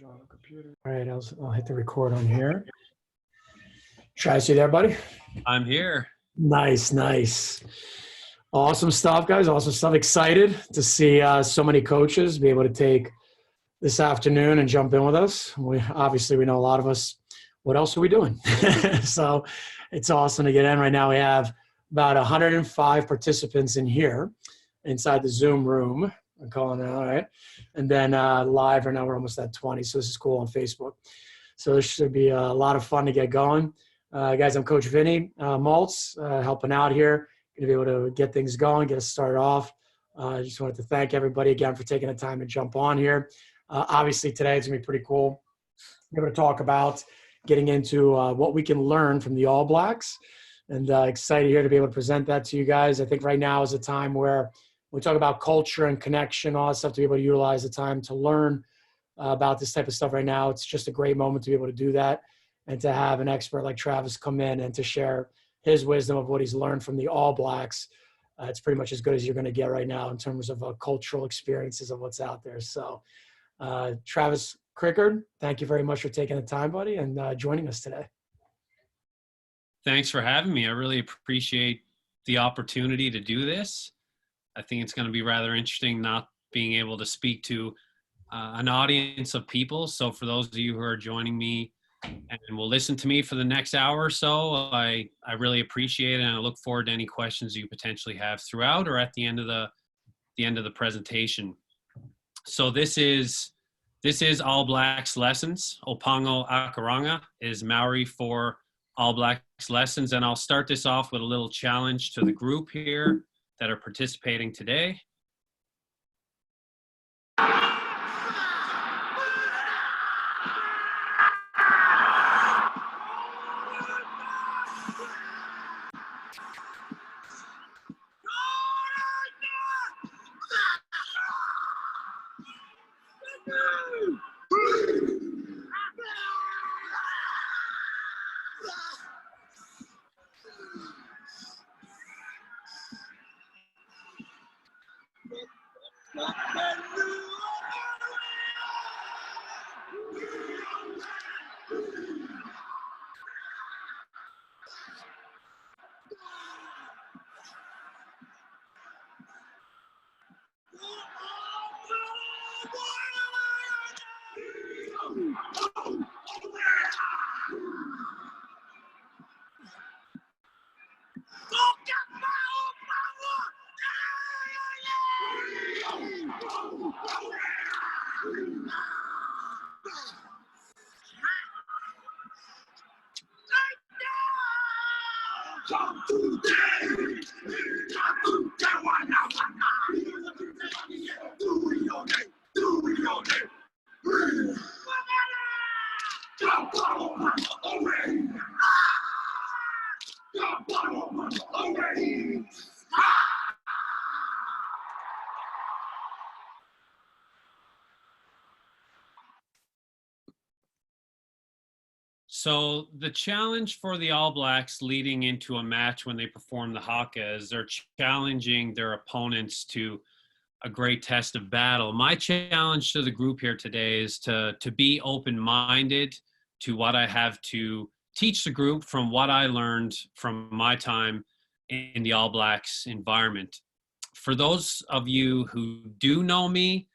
On the computer. All right, I'll hit the record on here. Travis, you there, buddy? I'm here. Nice, nice. Awesome stuff, guys. Awesome stuff. Excited to see so many coaches be able to take this afternoon and jump in with us. We know a lot of us. What else are we doing? So it's awesome to get in. Right now we have about 105 participants in here inside the Zoom room. I'm calling it all right. And then live right now we're almost at 20. So this is cool on Facebook. So this should be a lot of fun to get going. Guys, I'm Coach Vinny Maltz, helping out here. Going to be able to get things going, get us started off. I just wanted to thank everybody again for taking the time to jump on here. Obviously today it's going to be pretty cool. We're going to talk about getting into what we can learn from the All Blacks. And excited here to be able to present that to you guys. I think right now is a time where we talk about culture and connection, all that stuff, to be able to utilize the time to learn about this type of stuff right now. It's just a great moment to be able to do that and to have an expert like Travis come in and to share his wisdom of what he's learned from the All Blacks. It's pretty much as good as you're going to get right now in terms of cultural experiences of what's out there. So Travis Crickard, thank you very much for taking the time, buddy, and joining us today. Thanks for having me. I really appreciate the opportunity to do this. I think it's going to be rather interesting not being able to speak to an audience of people. So for those of you who are joining me and will listen to me for the next hour or so, I really appreciate it, and I look forward to any questions you potentially have throughout or at the end of the presentation. So this is All Blacks Lessons. Opango Akaranga is Maori for All Blacks Lessons, and I'll start this off with a little challenge to the group here that are participating today. So the challenge for the All Blacks leading into a match when they perform the haka is they're challenging their opponents to a great test of battle. My challenge to the group here today is to be open-minded to what I have to teach the group from what I learned from my time in the All Blacks environment. For those of you who do know me,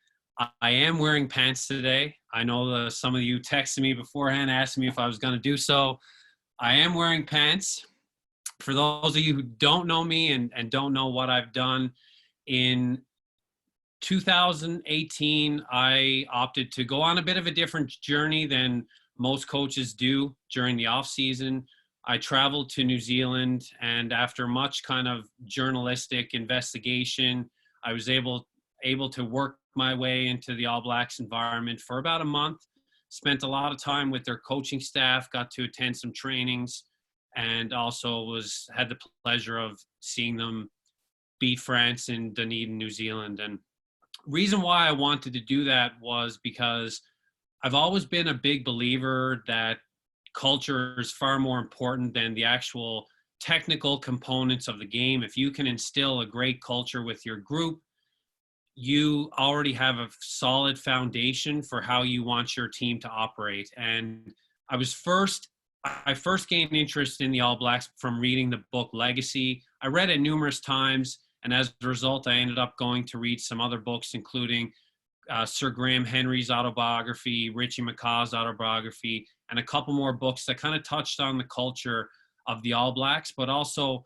I am wearing pants today. I know some of you texted me beforehand, asking me if I was going to do so. I am wearing pants. For those of you who don't know me and don't know what I've done, in 2018, I opted to go on a bit of a different journey than most coaches do during the off season. I traveled to New Zealand, and after much kind of journalistic investigation, I was able to work my way into the All Blacks environment for about a month. Spent a lot of time with their coaching staff, got to attend some trainings, and also had the pleasure of seeing them beat France in Dunedin, New Zealand. And reason why I wanted to do that was because I've always been a big believer that culture is far more important than the actual technical components of the game. If you can instill a great culture with your group, you already have a solid foundation for how you want your team to operate. And I first gained interest in the All Blacks from reading the book Legacy. I read it numerous times, and as a result, I ended up going to read some other books, including Sir Graham Henry's autobiography, Richie McCaw's autobiography, and a couple more books that kind of touched on the culture of the All Blacks, but also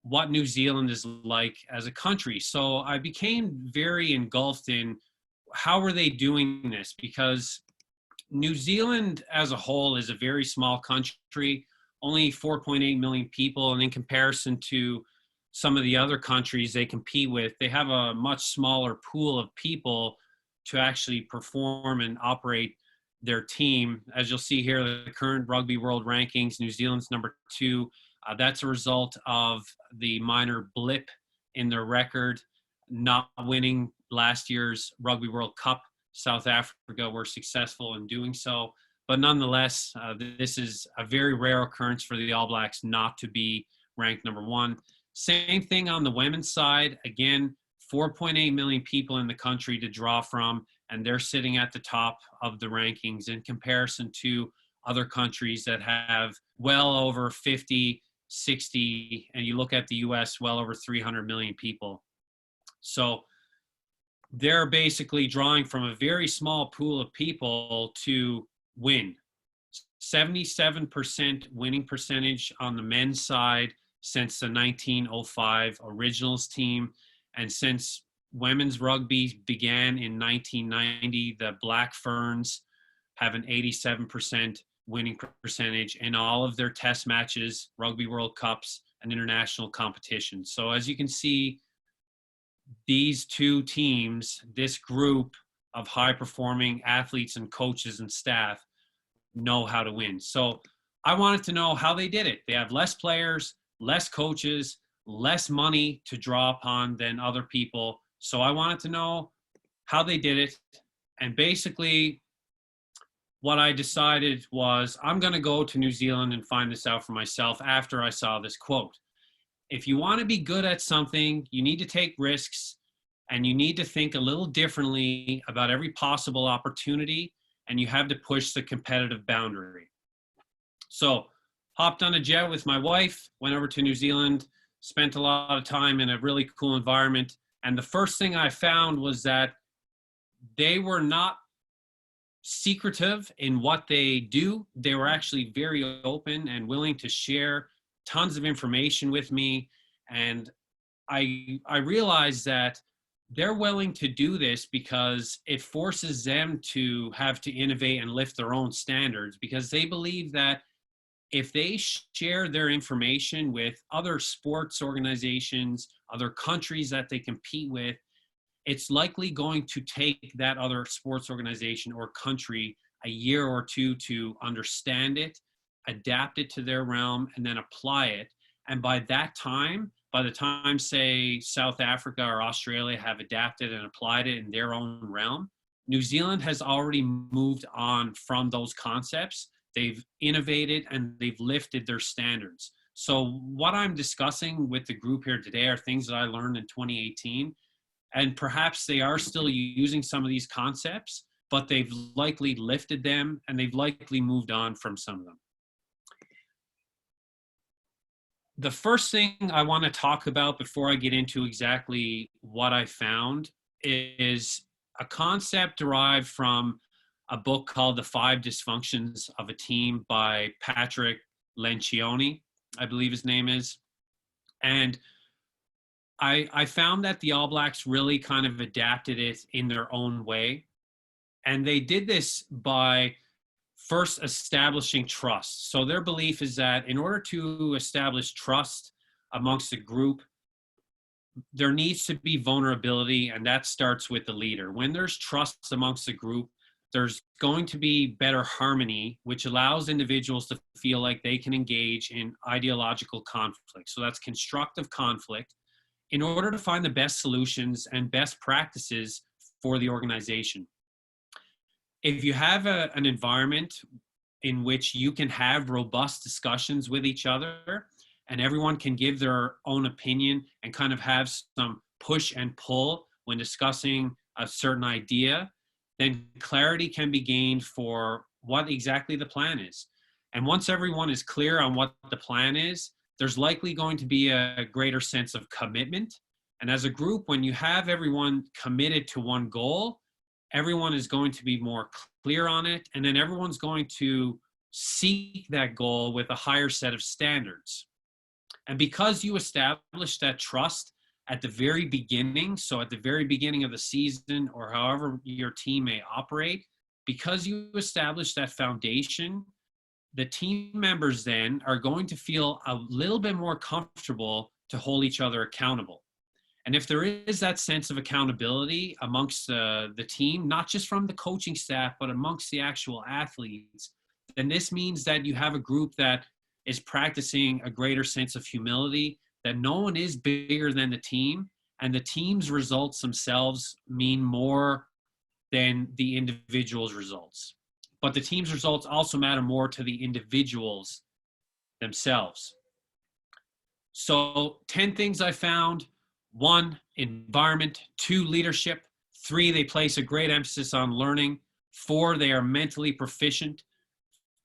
what New Zealand is like as a country. So I became very engulfed in how are they doing this, because New Zealand as a whole is a very small country, only 4.8 million people. And in comparison to some of the other countries they compete with, they have a much smaller pool of people to actually perform and operate their team. As you'll see here, the current Rugby World Rankings, New Zealand's number 2. That's a result of the minor blip in their record, not winning last year's Rugby World Cup. South Africa were successful in doing so. But nonetheless, this is a very rare occurrence for the All Blacks not to be ranked number 1. Same thing on the women's side. Again, 4.8 million people in the country to draw from, and they're sitting at the top of the rankings in comparison to other countries that have well over 50, 60, and you look at the US, well over 300 million people. So they're basically drawing from a very small pool of people to win. 77% winning percentage on the men's side since the 1905 Originals team. And since women's rugby began in 1990, the Black Ferns have an 87% winning percentage in all of their test matches, Rugby World Cups, and international competitions. So as you can see, these two teams, this group of high-performing athletes and coaches and staff know how to win. So I wanted to know how they did it. They have less players, less coaches, less money to draw upon than other people. So I wanted to know how they did it. And basically what I decided was I'm going to go to New Zealand and find this out for myself after I saw this quote. If you want to be good at something, you need to take risks and you need to think a little differently about every possible opportunity, and you have to push the competitive boundary. So hopped on a jet with my wife, went over to New Zealand, spent a lot of time in a really cool environment. And the first thing I found was that they were not secretive in what they do. They were actually very open and willing to share tons of information with me. And I realized that they're willing to do this because it forces them to have to innovate and lift their own standards, because they believe that if they share their information with other sports organizations, other countries that they compete with, it's likely going to take that other sports organization or country a year or two to understand it, adapt it to their realm, and then apply it. And by that time, by the time, say, South Africa or Australia have adapted and applied it in their own realm, New Zealand has already moved on from those concepts. They've innovated and they've lifted their standards. So what I'm discussing with the group here today are things that I learned in 2018. And perhaps they are still using some of these concepts, but they've likely lifted them and they've likely moved on from some of them. The first thing I want to talk about before I get into exactly what I found is a concept derived from a book called The 5 Dysfunctions of a Team by Patrick Lencioni, I believe his name is. And I found that the All Blacks really kind of adapted it in their own way. And they did this by first establishing trust. So their belief is that in order to establish trust amongst a group, there needs to be vulnerability, and that starts with the leader. When there's trust amongst the group, there's going to be better harmony, which allows individuals to feel like they can engage in ideological conflict. So that's constructive conflict in order to find the best solutions and best practices for the organization. If you have an environment in which you can have robust discussions with each other and everyone can give their own opinion and kind of have some push and pull when discussing a certain idea, then clarity can be gained for what exactly the plan is. And once everyone is clear on what the plan is, there's likely going to be a greater sense of commitment. And as a group, when you have everyone committed to one goal, everyone is going to be more clear on it. And then everyone's going to seek that goal with a higher set of standards. And because you establish that trust at the very beginning, so at the very beginning of the season or however your team may operate, because you establish that foundation, the team members then are going to feel a little bit more comfortable to hold each other accountable. And if there is that sense of accountability amongst the team, not just from the coaching staff, but amongst the actual athletes, then this means that you have a group that is practicing a greater sense of humility, that no one is bigger than the team, and the team's results themselves mean more than the individual's results. But the team's results also matter more to the individuals themselves. So 10 things I found. 1, environment. 2, leadership. 3, they place a great emphasis on learning. 4, they are mentally proficient.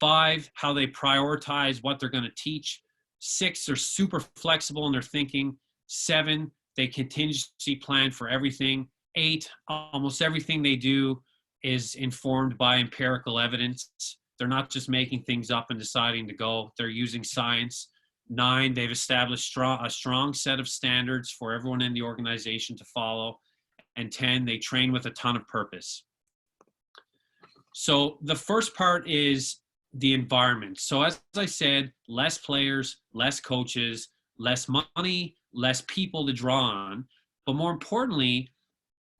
5, how they prioritize what they're going to teach. 6, they're super flexible in their thinking. 7, they contingency plan for everything. 8, almost everything they do is informed by empirical evidence. They're not just making things up and deciding to go. They're using science. 9, they've established a strong set of standards for everyone in the organization to follow. And 10, they train with a ton of purpose. So the first part is the environment. So as I said, less players, less coaches, less money, less people to draw on. But more importantly,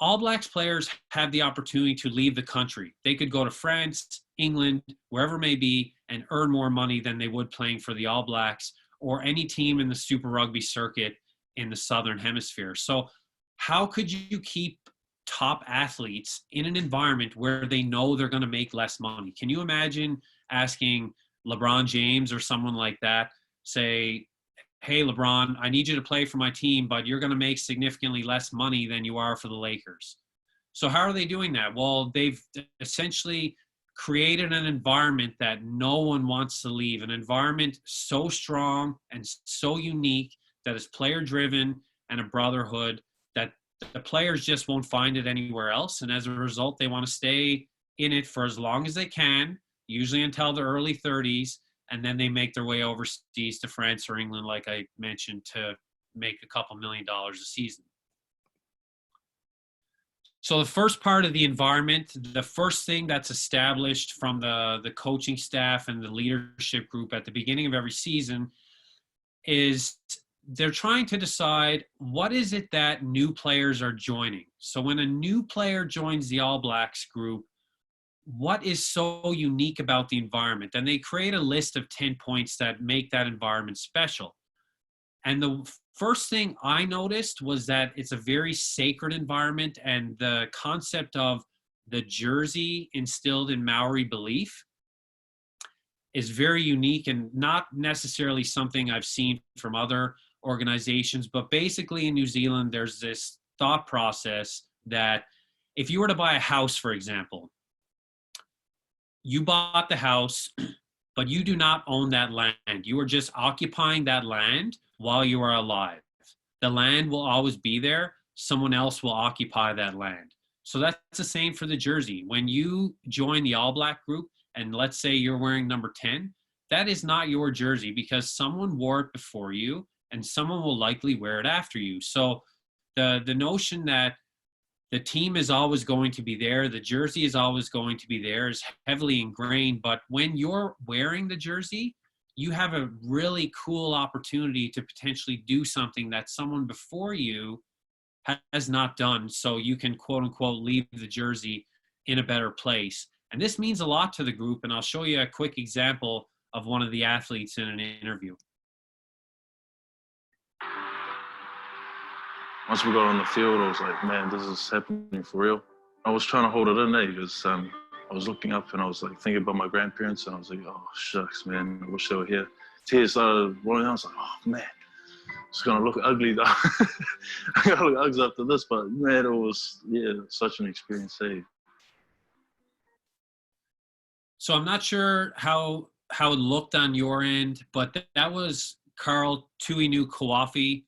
All Blacks players have the opportunity to leave the country. They could go to France, England, wherever it may be, and earn more money than they would playing for the All Blacks or any team in the Super Rugby circuit in the Southern Hemisphere. So how could you keep top athletes in an environment where they know they're going to make less money? Can you imagine asking LeBron James or someone like that, say, hey, LeBron, I need you to play for my team, but you're going to make significantly less money than you are for the Lakers. So how are they doing that? Well, they've essentially created an environment that no one wants to leave, an environment so strong and so unique that is player-driven and a brotherhood that the players just won't find it anywhere else. And as a result, they want to stay in it for as long as they can, usually until their early 30s, and then they make their way overseas to France or England, like I mentioned, to make a couple $1 million a season. So the first part of the environment, the first thing that's established from the coaching staff and the leadership group at the beginning of every season is they're trying to decide what is it that new players are joining. So when a new player joins the All Blacks group, what is so unique about the environment? And they create a list of 10 points that make that environment special. And the first thing I noticed was that it's a very sacred environment, and the concept of the jersey instilled in Maori belief is very unique and not necessarily something I've seen from other organizations. But basically in New Zealand, there's this thought process that if you were to buy a house, for example, you bought the house, but you do not own that land. You are just occupying that land while you are alive. The land will always be there. Someone else will occupy that land. So that's the same for the jersey. When you join the All Black group, and let's say you're wearing number 10, that is not your jersey because someone wore it before you and someone will likely wear it after you. So the notion that the team is always going to be there, the jersey is always going to be there, is heavily ingrained. But when you're wearing the jersey, you have a really cool opportunity to potentially do something that someone before you has not done. So you can, quote unquote, leave the jersey in a better place. And this means a lot to the group. And I'll show you a quick example of one of the athletes in an interview. Once we got on the field, I was like, man, this is happening for real. I was trying to hold it in there because I was looking up and I was like thinking about my grandparents and I was like, oh, shucks, man, I wish they were here. Tears started rolling out. I was like, oh, man. it's gonna look ugly though. I'm gonna look ugly after this, but man, it was such an experience. Hey. So I'm not sure how it looked on your end, but that was Carl Tuinu Kawafi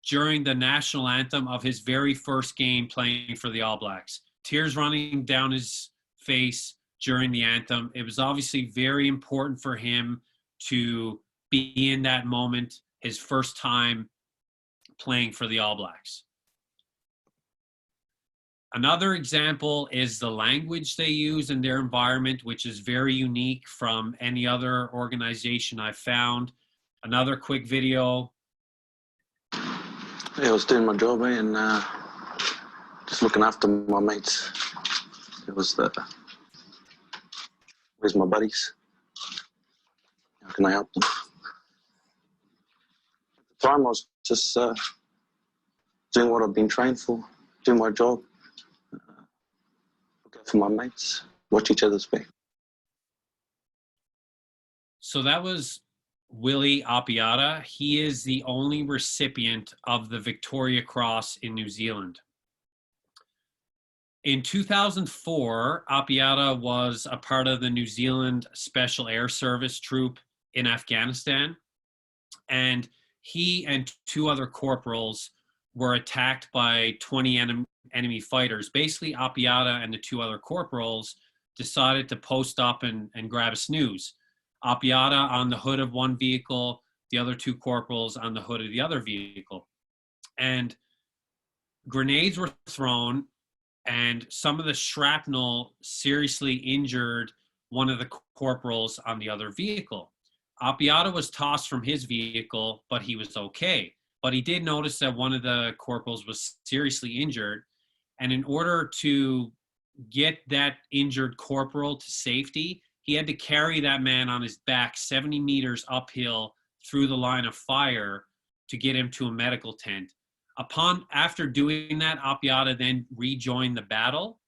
during the national anthem of his very first game playing for the All Blacks. Tears running down his face during the anthem. It was obviously very important for him to be in that moment, his first time playing for the All Blacks. Another example is the language they use in their environment, which is very unique from any other organization I've found. Another quick video. Yeah, I was doing my job, and just looking after my mates. It was where's my buddies? How can I help them? At the time, I was just doing what I've been trained for, doing my job, look out for my mates, watch each other's back. So that was Willie Apiata. He is the only recipient of the Victoria Cross in New Zealand. In 2004, Apiata was a part of the New Zealand Special Air Service troop in Afghanistan, and he and two other corporals were attacked by 20 enemy fighters. Basically, Apiata and the two other corporals decided to post up and grab a snooze. Apiata on the hood of one vehicle, the other two corporals on the hood of the other vehicle. And grenades were thrown, and some of the shrapnel seriously injured one of the corporals on the other vehicle. Apiata was tossed from his vehicle, but he was okay. But he did notice that one of the corporals was seriously injured. And in order to get that injured corporal to safety, he had to carry that man on his back 70 meters uphill through the line of fire to get him to a medical tent. After doing that, Apiata then rejoined the battle.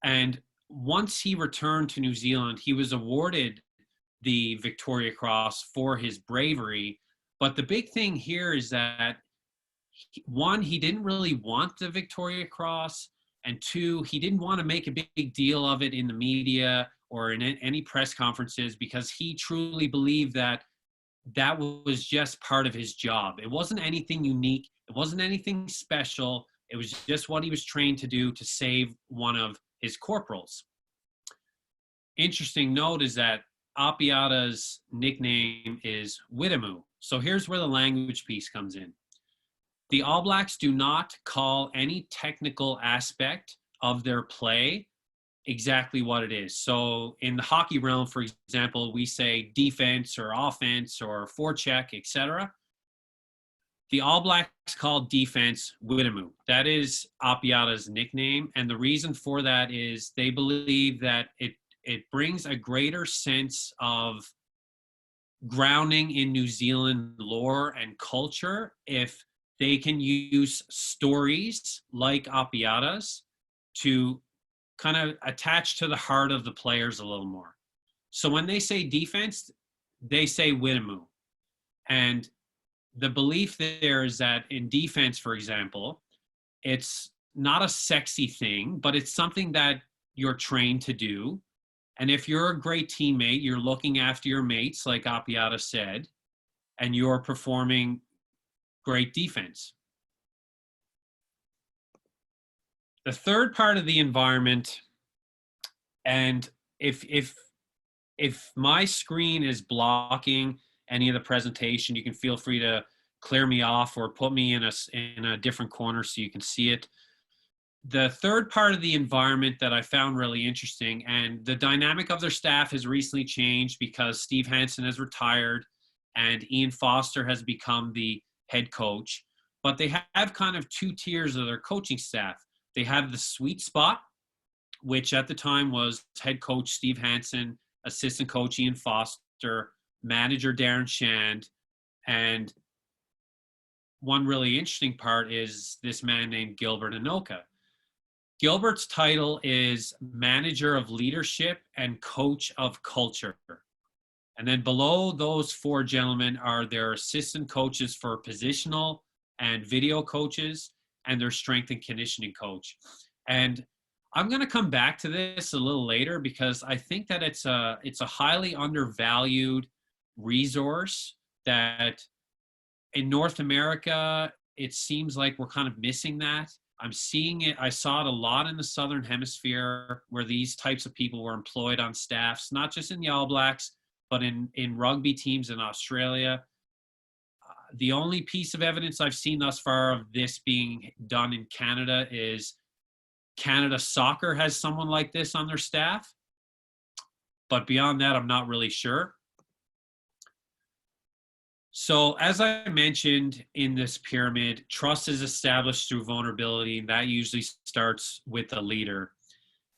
And once he returned to New Zealand, he was awarded the Victoria Cross for his bravery. But the big thing here is that, one, he didn't really want the Victoria Cross, and two, he didn't want to make a big deal of it in the media or in any press conferences, because he truly believed that that was just part of his job. It wasn't anything unique. It wasn't anything special. It was just what he was trained to do to save one of his corporals. Interesting note is that Apiata's nickname is Widamu. So here's where the language piece comes in. The All Blacks do not call any technical aspect of their play exactly what it is. So in the hockey realm, for example, we say defense or offense or forecheck, etc. The All Blacks call defense Widamu. That is Apiata's nickname. And the reason for that is they believe that it brings a greater sense of grounding in New Zealand lore and culture if they can use stories like Apiata's to kind of attach to the heart of the players a little more. So when they say defense, they say Widamu. And the belief there is that in defense, for example, it's not a sexy thing, but it's something that you're trained to do. And if you're a great teammate, you're looking after your mates, like Apiata said, and you're performing great defense. The third part of the environment, and if my screen is blocking any of the presentation, you can feel free to clear me off or put me in a different corner so you can see it. The third part of the environment that I found really interesting, and the dynamic of their staff has recently changed because Steve Hansen has retired and Ian Foster has become the head coach, but they have kind of two tiers of their coaching staff. They have the sweet spot, which at the time was head coach Steve Hansen, assistant coach Ian Foster, manager Darren Shand, and one really interesting part is this man named Gilbert Anoka. Gilbert's title is Manager of Leadership and Coach of Culture. And then below those 4 gentlemen are their assistant coaches for positional and video coaches, and their strength and conditioning coach. And I'm going to come back to this a little later because I think that it's a highly undervalued resource that in North America, it seems like we're kind of missing that. I'm seeing it. I saw it a lot in the Southern Hemisphere where these types of people were employed on staffs, not just in the All Blacks, but in rugby teams in Australia. The only piece of evidence I've seen thus far of this being done in Canada is Canada Soccer has someone like this on their staff. But beyond that, I'm not really sure. So as I mentioned in this pyramid, trust is established through vulnerability, and that usually starts with a leader.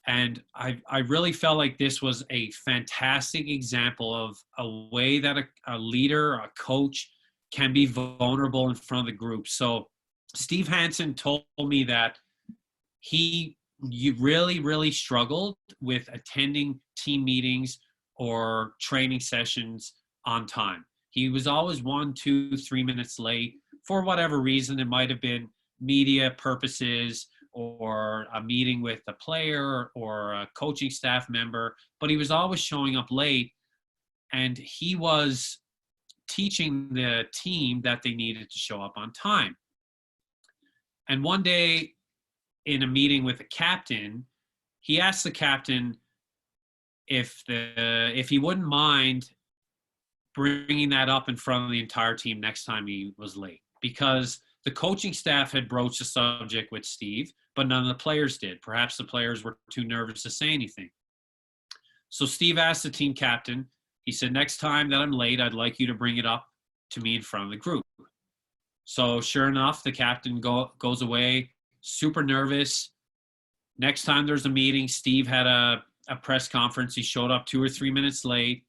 And I really felt like this was a fantastic example of a way that a leader, a coach, can be vulnerable in front of the group. So Steve Hansen told me that he really, really struggled with attending team meetings or training sessions on time. He was always 1, 2, 3 minutes late for whatever reason. It might have been media purposes or a meeting with a player or a coaching staff member, but he was always showing up late, and he was teaching the team that they needed to show up on time. And one day in a meeting with the captain, he asked the captain if he wouldn't mind bringing that up in front of the entire team next time he was late, because the coaching staff had broached the subject with Steve, but none of the players did. Perhaps the players were too nervous to say anything. So Steve asked the team captain, he said, next time that I'm late, I'd like you to bring it up to me in front of the group. So sure enough, the captain goes away, super nervous. Next time there's a meeting, Steve had a press conference. He showed up 2 or 3 minutes late.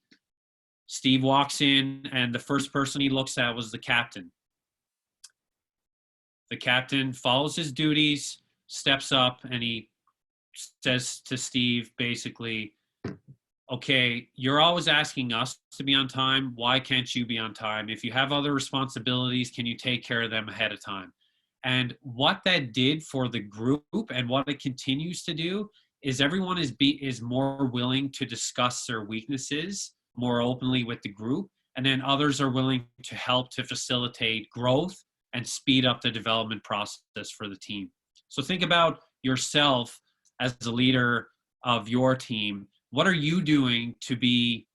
Steve walks in, and the first person he looks at was the captain. The captain follows his duties, steps up, and he says to Steve, basically, okay, you're always asking us to be on time. Why can't you be on time? If you have other responsibilities, can you take care of them ahead of time? And what that did for the group and what it continues to do is everyone is more willing to discuss their weaknesses more openly with the group. And then others are willing to help to facilitate growth and speed up the development process for the team. So think about yourself as a leader of your team. What are you doing to be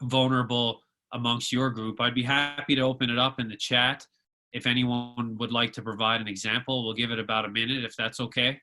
vulnerable amongst your group? I'd be happy to open it up in the chat. If anyone would like to provide an example, we'll give it about a minute if that's okay.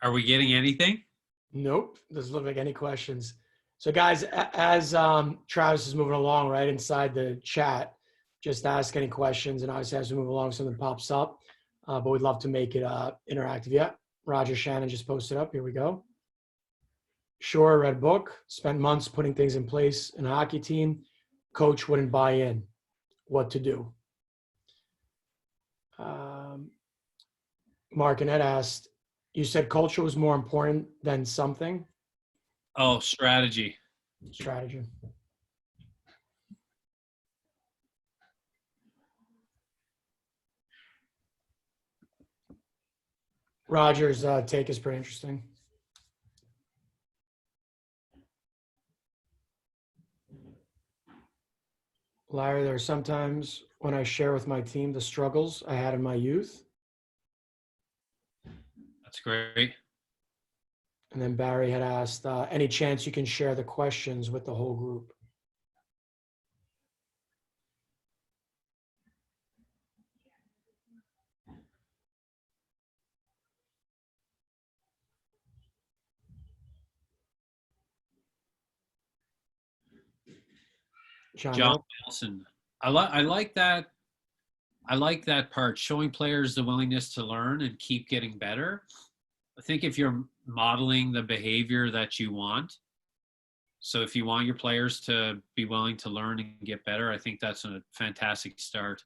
Are we getting anything? Nope. Doesn't look like any questions. So guys, as Travis is moving along right inside the chat, just ask any questions, and obviously as we move along, something pops up, but we'd love to make it interactive. Yeah, Roger Shannon just posted up. Here we go. Sure, read book, spent months putting things in place in a hockey team. Coach wouldn't buy in. What to do? Mark and Ed asked, you said culture was more important than something? Oh, strategy. Strategy. Roger's take is pretty interesting. Larry, there are sometimes when I share with my team the struggles I had in my youth. That's great. And then Barry had asked, any chance you can share the questions with the whole group? John Wilson. I like that. I like that part, showing players the willingness to learn and keep getting better. I think if you're modeling the behavior that you want, so if you want your players to be willing to learn and get better, I think that's a fantastic start.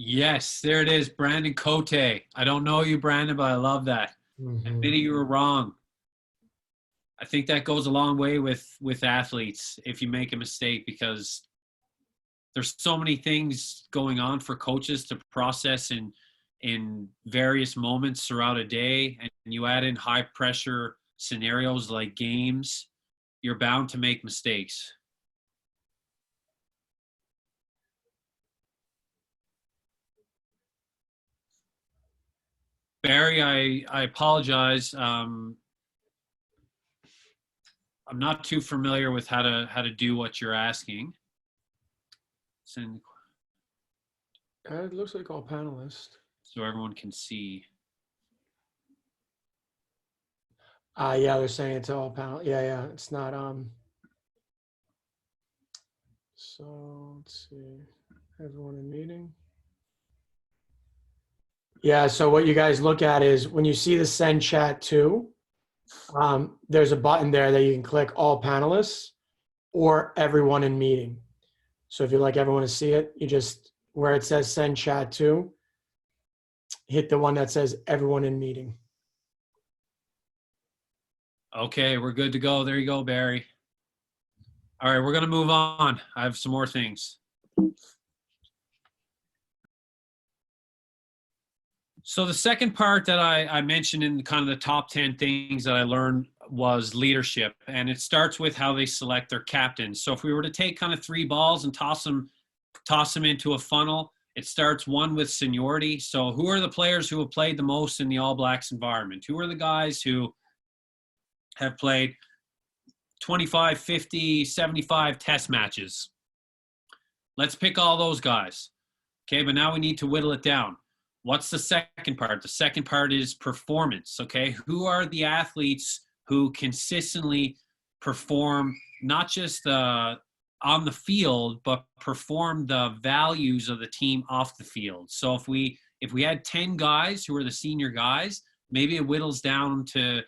Yes, there it is, Brandon Cote. I don't know you, Brandon, but I love that. Admitting you were wrong. I think that goes a long way with athletes if you make a mistake, because there's so many things going on for coaches to process in various moments throughout a day, and you add in high pressure scenarios like games, you're bound to make mistakes. Barry, I apologize. I'm not too familiar with how to do what you're asking. It looks like all panelists. So everyone can see. Yeah, they're saying it's all panel. Yeah, it's not. So let's see. Everyone in meeting. Yeah. So what you guys look at is when you see the send chat to, there's a button there that you can click all panelists or everyone in meeting. So if you'd like everyone to see it, you just, where it says send chat to, hit the one that says everyone in meeting. Okay, we're good to go. There you go, Barry. All right, we're going to move on. I have some more things. So the second part that I mentioned in kind of the top 10 things that I learned was leadership. And it starts with how they select their captains. So if we were to take kind of 3 balls and toss them into a funnel, it starts one with seniority. So who are the players who have played the most in the All Blacks environment? Who are the guys who have played 25, 50, 75 test matches? Let's pick all those guys. Okay, but now we need to whittle it down. What's the second part? The second part is performance, okay? Who are the athletes who consistently perform not just on the field, but perform the values of the team off the field? So if we had 10 guys who are the senior guys, maybe it whittles down to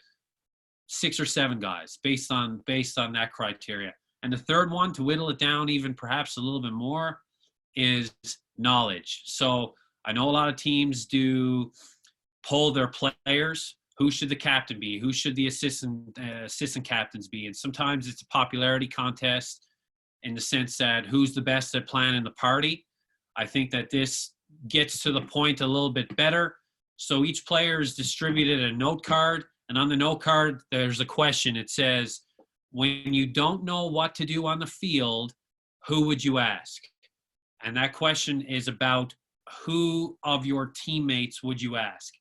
6 or 7 guys based on that criteria. And the third one, to whittle it down even perhaps a little bit more, is knowledge. So I know a lot of teams do poll their players. Who should the captain be? Who should the assistant captains be? And sometimes it's a popularity contest in the sense that who's the best at planning the party. I think that this gets to the point a little bit better. So each player is distributed a note card, and on the note card, there's a question. It says, when you don't know what to do on the field, who would you ask? And that question is about who of your teammates would you ask?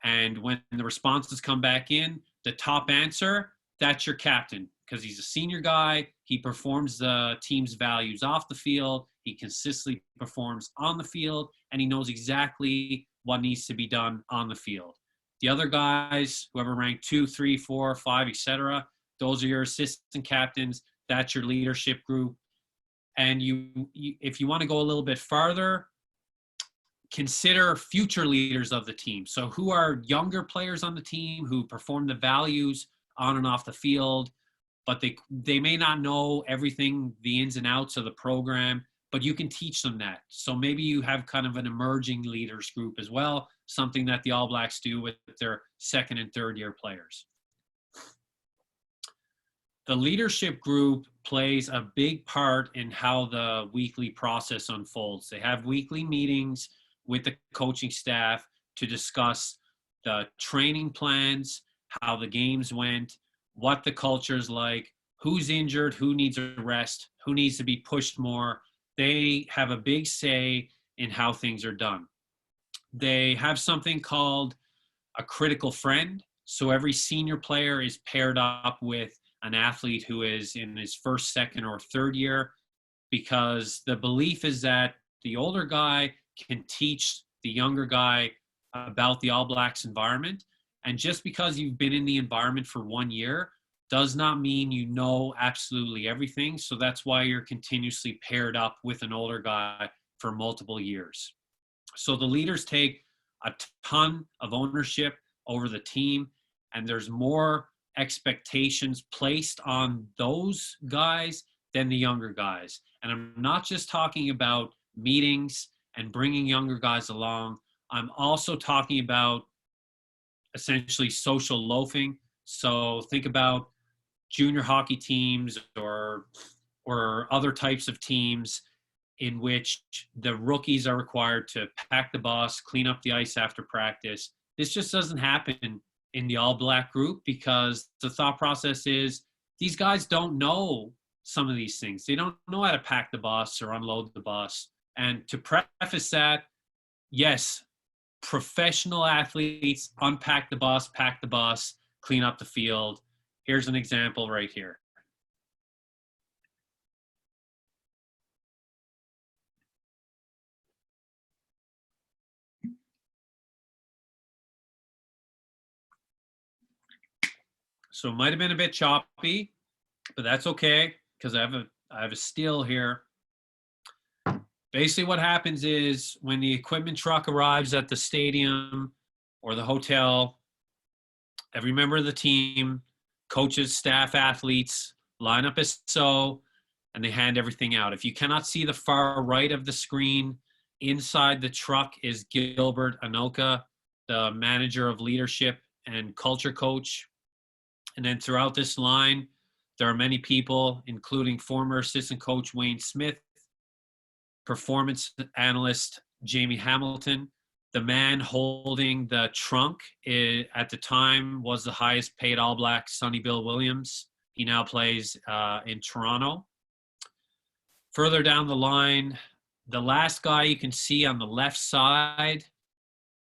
And when the responses come back in, the top answer, that's your captain, because he's a senior guy. He performs the team's values off the field. He consistently performs on the field, and he knows exactly what needs to be done on the field. The other guys, whoever ranked 2, 3, 4, 5, etc., those are your assistant captains. That's your leadership group. And if you want to go a little bit farther, consider future leaders of the team. So who are younger players on the team who perform the values on and off the field, but they may not know everything, the ins and outs of the program, but you can teach them that. So maybe you have kind of an emerging leaders group as well, something that the All Blacks do with their second and third year players. The leadership group plays a big part in how the weekly process unfolds. They have weekly meetings with the coaching staff to discuss the training plans, how the games went, what the culture is like, who's injured, who needs a rest, who needs to be pushed more. They have a big say in how things are done. They have something called a critical friend. So every senior player is paired up with an athlete who is in his first, second, or third year, because the belief is that the older guy can teach the younger guy about the All Blacks environment. And just because you've been in the environment for 1 year does not mean you know absolutely everything. So that's why you're continuously paired up with an older guy for multiple years. So the leaders take a ton of ownership over the team, and there's more expectations placed on those guys than the younger guys. And I'm not just talking about meetings and bringing younger guys along. I'm also talking about essentially social loafing. So think about junior hockey teams or other types of teams in which the rookies are required to pack the bus, clean up the ice after practice. This just doesn't happen in the All Black group because the thought process is these guys don't know some of these things. They don't know how to pack the bus or unload the bus. And to preface that, yes, professional athletes unpack the bus, pack the bus, clean up the field. Here's an example right here. So it might have been a bit choppy, but that's okay because I have a still here. Basically what happens is when the equipment truck arrives at the stadium or the hotel, every member of the team, coaches, staff, athletes, line up as so, and they hand everything out. If you cannot see the far right of the screen, inside the truck is Gilbert Anoka, the manager of leadership and culture coach. And then throughout this line, there are many people, including former assistant coach Wayne Smith, performance analyst Jamie Hamilton. The man holding the trunk at the time was the highest paid All Black, Sonny Bill Williams. He now plays in Toronto. Further down the line, the last guy you can see on the left side,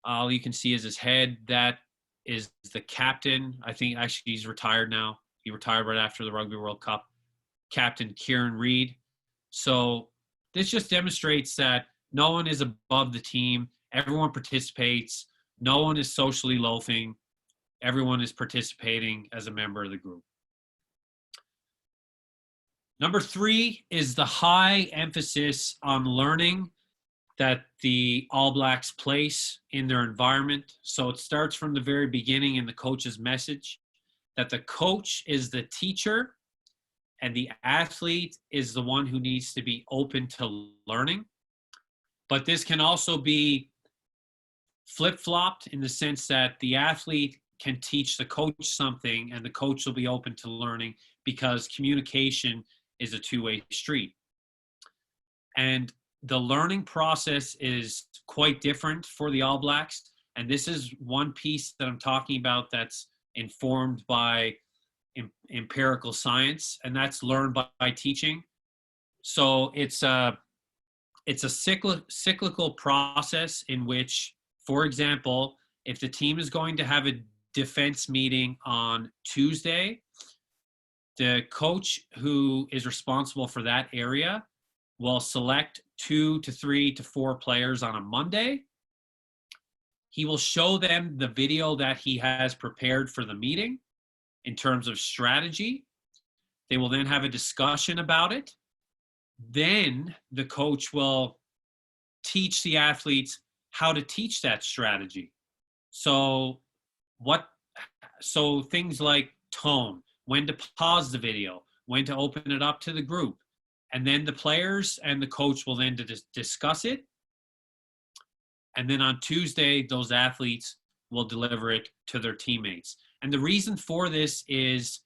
all you can see is his head. That is the captain. I think actually he's retired now. He retired right after the Rugby World Cup. Captain Kieran Reid. So this just demonstrates that no one is above the team. Everyone participates. No one is socially loafing. Everyone is participating as a member of the group. Number 3 is the high emphasis on learning that the All Blacks place in their environment. So it starts from the very beginning in the coach's message that the coach is the teacher and the athlete is the one who needs to be open to learning. But this can also be flip-flopped in the sense that the athlete can teach the coach something and the coach will be open to learning because communication is a two-way street. And the learning process is quite different for the All Blacks. And this is one piece that I'm talking about that's informed by empirical science, and that's learned by teaching. So it's a cyclical process in which, for example, if the team is going to have a defense meeting on Tuesday, the coach who is responsible for that area will select 2 to 3 to 4 players on a Monday. He will show them the video that he has prepared for the meeting in terms of strategy. They will then have a discussion about it. Then the coach will teach the athletes how to teach that strategy. So things like tone, when to pause the video, when to open it up to the group. And then the players and the coach will then discuss it. And then on Tuesday, those athletes will deliver it to their teammates. And the reason for this is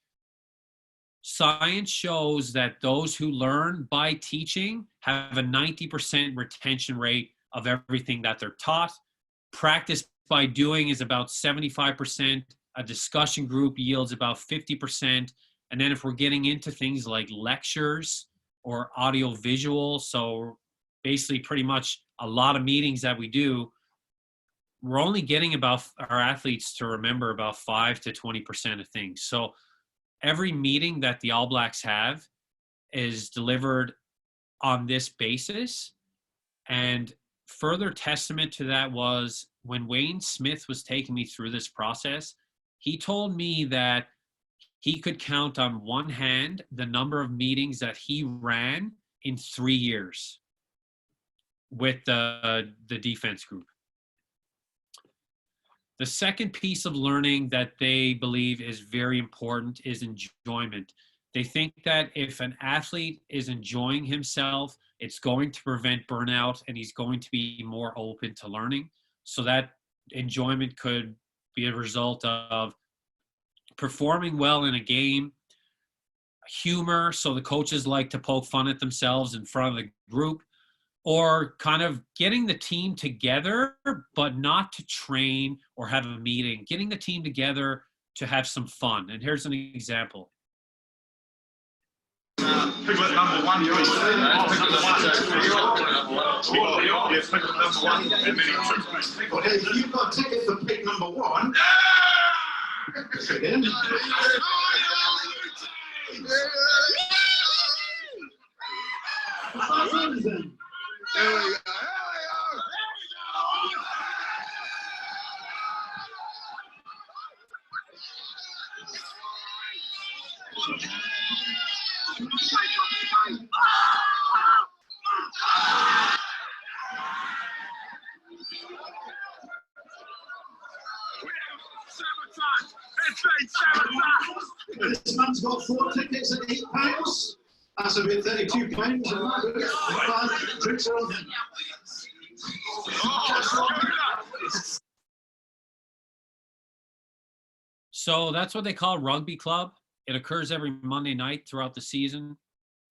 science shows that those who learn by teaching have a 90% retention rate of everything that they're taught. Practice by doing is about 75%. A discussion group yields about 50%. And then if we're getting into things like lectures or audio visual, so basically pretty much a lot of meetings that we do, we're only getting about our athletes to remember about 5 to 20% of things. So every meeting that the All Blacks have is delivered on this basis. And further testament to that was when Wayne Smith was taking me through this process, he told me that he could count on one hand the number of meetings that he ran in 3 years with the defense group. The second piece of learning that they believe is very important is enjoyment. They think that if an athlete is enjoying himself, it's going to prevent burnout and he's going to be more open to learning. So that enjoyment could be a result of performing well in a game, humor, so the coaches like to poke fun at themselves in front of the group, or kind of getting the team together, but not to train or have a meeting, getting the team together to have some fun. And here's an example. Pick number one, please. Pick number one. Okay, you've got tickets for pick number one. Again. There we go. This man's got 4 tickets at £8. That's a bit £32. Drinks are on him. So that's what they call rugby club. It occurs every Monday night throughout the season.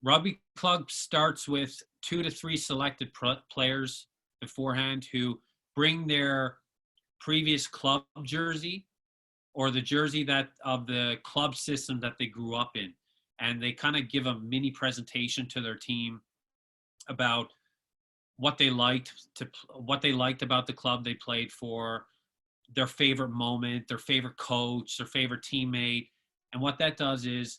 Rugby club starts with 2 to 3 selected players beforehand who bring their previous club jersey or the jersey that of the club system that they grew up in. And they kind of give a mini presentation to their team about what they liked about the club they played for, their favorite moment, their favorite coach, their favorite teammate. And what that does is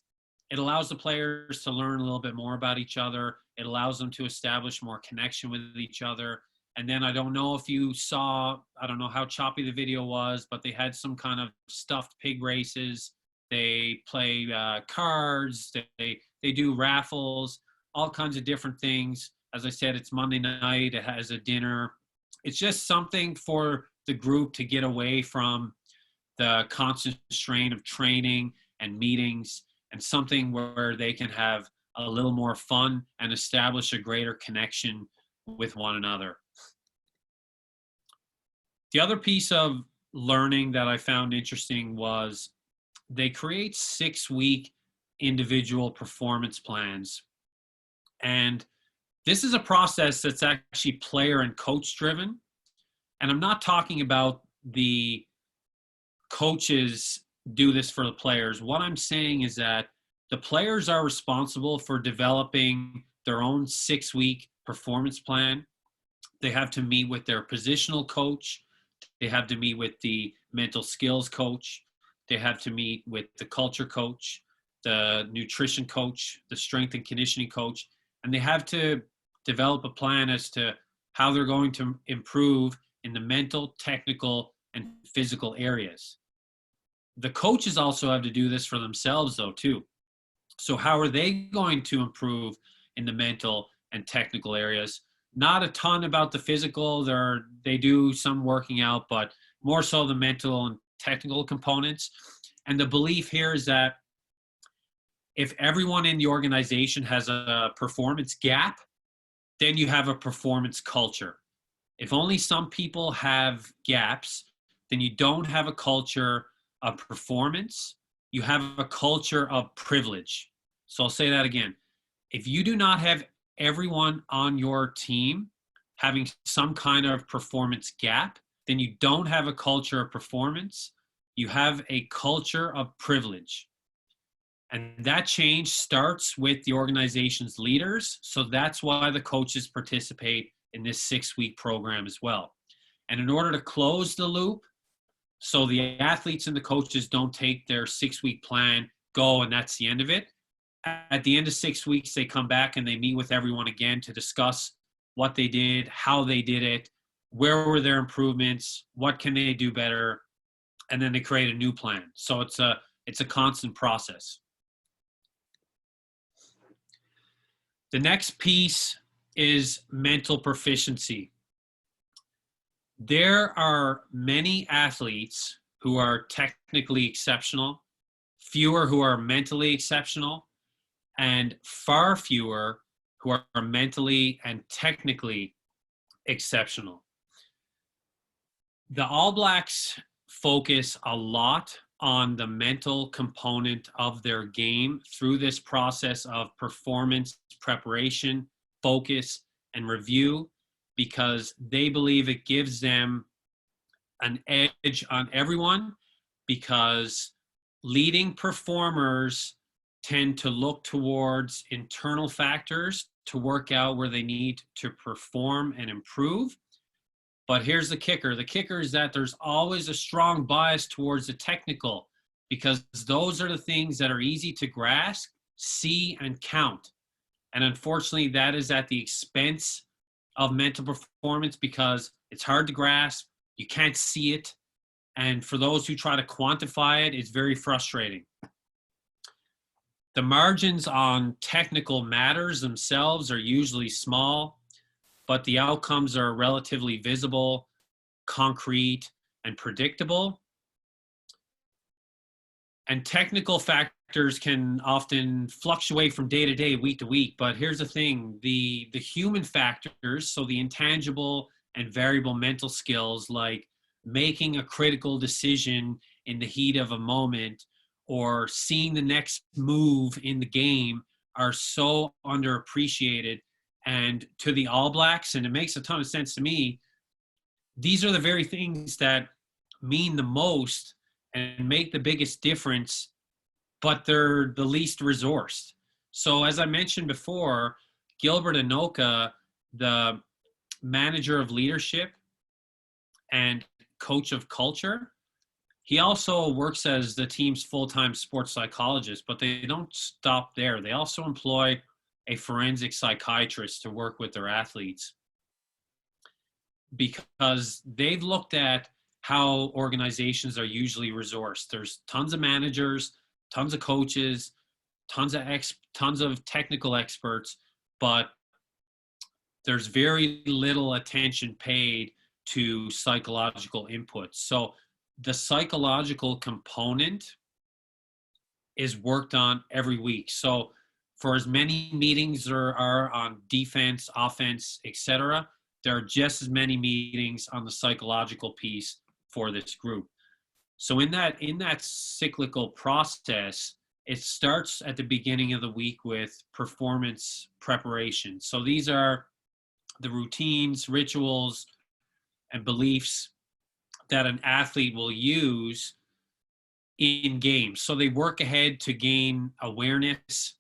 it allows the players to learn a little bit more about each other. It allows them to establish more connection with each other. And then I don't know if you saw, I don't know how choppy the video was, but they had some kind of stuffed pig races. They play cards. They do raffles, all kinds of different things. As I said, it's Monday night. It has a dinner. It's just something for the group to get away from the constant strain of training and meetings, and something where they can have a little more fun and establish a greater connection with one another. The other piece of learning that I found interesting was they create 6-week individual performance plans. And this is a process that's actually player and coach driven. And I'm not talking about the coaches do this for the players. What I'm saying is that the players are responsible for developing their own 6-week performance plan. They have to meet with their positional coach. They have to meet with the mental skills coach. They have to meet with the culture coach, the nutrition coach, the strength and conditioning coach, and they have to develop a plan as to how they're going to improve in the mental, technical, and physical areas. The coaches also have to do this for themselves, though, too. So how are they going to improve in the mental and technical areas? Not a ton about the physical. They do some working out, but more so the mental and technical components. And the belief here is that if everyone in the organization has a performance gap, then you have a performance culture. If only some people have gaps, then you don't have a culture of performance. You have a culture of privilege. So I'll say that again. If you do not have everyone on your team having some kind of performance gap, then you don't have a culture of performance. You have a culture of privilege. And that change starts with the organization's leaders. So that's why the coaches participate in this 6-week program as well. And in order to close the loop, so the athletes and the coaches don't take their 6-week plan, go, and that's the end of it, At the end of 6 weeks, they come back and they meet with everyone again to discuss what they did, how they did it, where were their improvements, what can they do better, and then they create a new plan. So it's a constant process. The next piece is mental proficiency. There are many athletes who are technically exceptional, fewer who are mentally exceptional, and far fewer who are mentally and technically exceptional. The All Blacks focus a lot on the mental component of their game through this process of performance preparation, focus, and review, because they believe it gives them an edge on everyone, because leading performers tend to look towards internal factors to work out where they need to perform and improve. But here's the kicker. The kicker is that there's always a strong bias towards the technical, because those are the things that are easy to grasp, see, and count. And unfortunately, that is at the expense of mental performance, because it's hard to grasp, you can't see it, and for those who try to quantify it, it's very frustrating. The margins on technical matters themselves are usually small, but the outcomes are relatively visible, concrete, and predictable. And technical factors can often fluctuate from day to day, week to week. But here's the thing, the human factors, so the intangible and variable mental skills like making a critical decision in the heat of a moment or seeing the next move in the game, are so underappreciated. And to the All Blacks, and it makes a ton of sense to me, these are the very things that mean the most and make the biggest difference, but they're the least resourced. So as I mentioned before, Gilbert Anoka, the manager of leadership and coach of culture, he also works as the team's full-time sports psychologist, but they don't stop there. They also employ a forensic psychiatrist to work with their athletes, because they've looked at how organizations are usually resourced. There's tons of managers, tons of coaches, tons of technical experts, but there's very little attention paid to psychological inputs. So the psychological component is worked on every week. So for as many meetings there are on defense, offense, etc., there are just as many meetings on the psychological piece for this group. So in that cyclical process, it starts at the beginning of the week with performance preparation. So these are the routines, rituals, and beliefs that an athlete will use in games. So they work ahead to gain awareness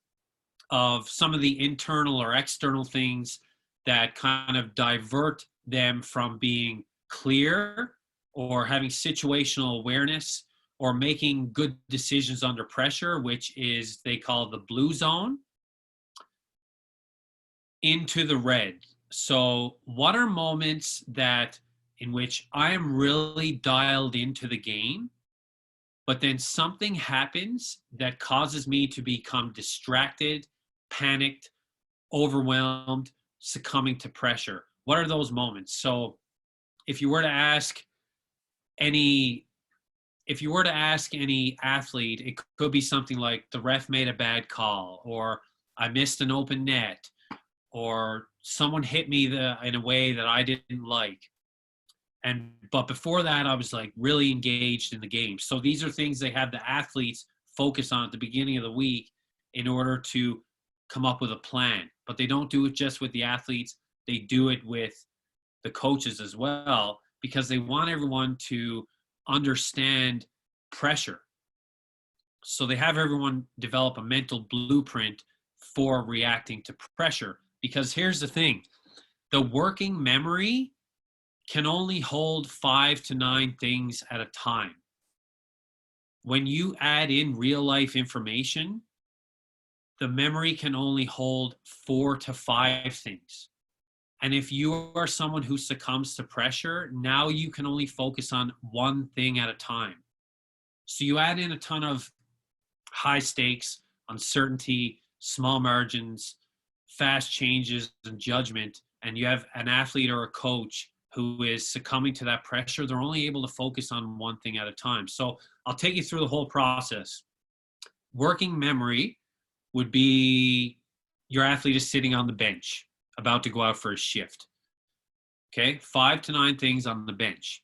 of some of the internal or external things that kind of divert them from being clear or having situational awareness or making good decisions under pressure, which is they call the blue zone, into the red. So what are moments that in which I am really dialed into the game, but then something happens that causes me to become distracted, panicked, overwhelmed, succumbing to pressure? What are those moments? So if you were to ask any athlete, it could be something like the ref made a bad call, or I missed an open net, or someone hit me in a way that I didn't like. But before that, I was like really engaged in the game. So these are things they have the athletes focus on at the beginning of the week in order to come up with a plan. But they don't do it just with the athletes. They do it with the coaches as well, because they want everyone to understand pressure. So they have everyone develop a mental blueprint for reacting to pressure. Because here's the thing, the working memory can only hold 5 to 9 things at a time. When you add in real life information, the memory can only hold 4 to 5 things. And if you are someone who succumbs to pressure, now you can only focus on one thing at a time. So you add in a ton of high stakes, uncertainty, small margins, fast changes and judgment, and you have an athlete or a coach who is succumbing to that pressure, they're only able to focus on one thing at a time. So I'll take you through the whole process. Working memory would be your athlete is sitting on the bench, about to go out for a shift. Okay, 5 to 9 things on the bench.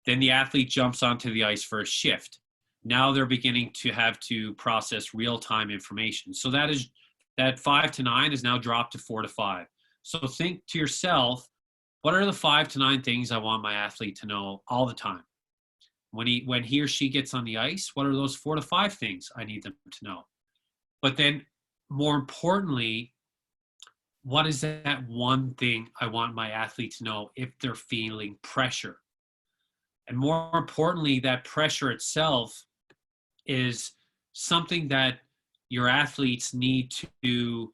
Then the athlete jumps onto the ice for a shift. Now they're beginning to have to process real-time information. So that 5 to 9 is now dropped to 4 to 5. So think to yourself, what are the 5 to 9 things I want my athlete to know all the time? When he or she gets on the ice, what are those 4 to 5 things I need them to know? But then more importantly, what is that one thing I want my athlete to know if they're feeling pressure? And more importantly, that pressure itself is something that your athletes need to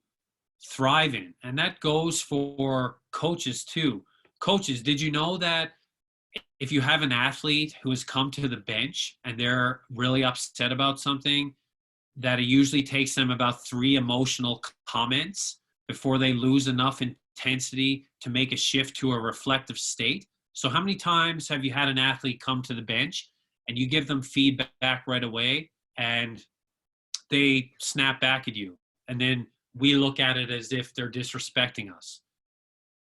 thrive in. And that goes for coaches too. Coaches, did you know that if you have an athlete who has come to the bench and they're really upset about something, that it usually takes them about 3 emotional comments before they lose enough intensity to make a shift to a reflective state? So how many times have you had an athlete come to the bench and you give them feedback right away and they snap back at you, and then we look at it as if they're disrespecting us?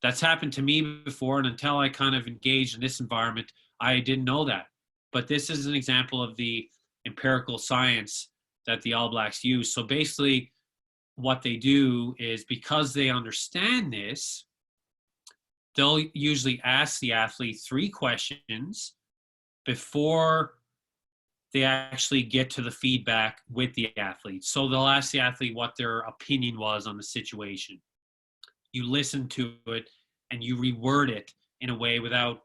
That's happened to me before, and until I kind of engaged in this environment, I didn't know that. But this is an example of the empirical science that the All Blacks use. So basically what they do is, because they understand this, they'll usually ask the athlete 3 questions before they actually get to the feedback with the athlete. So they'll ask the athlete what their opinion was on the situation. You listen to it and you reword it in a way without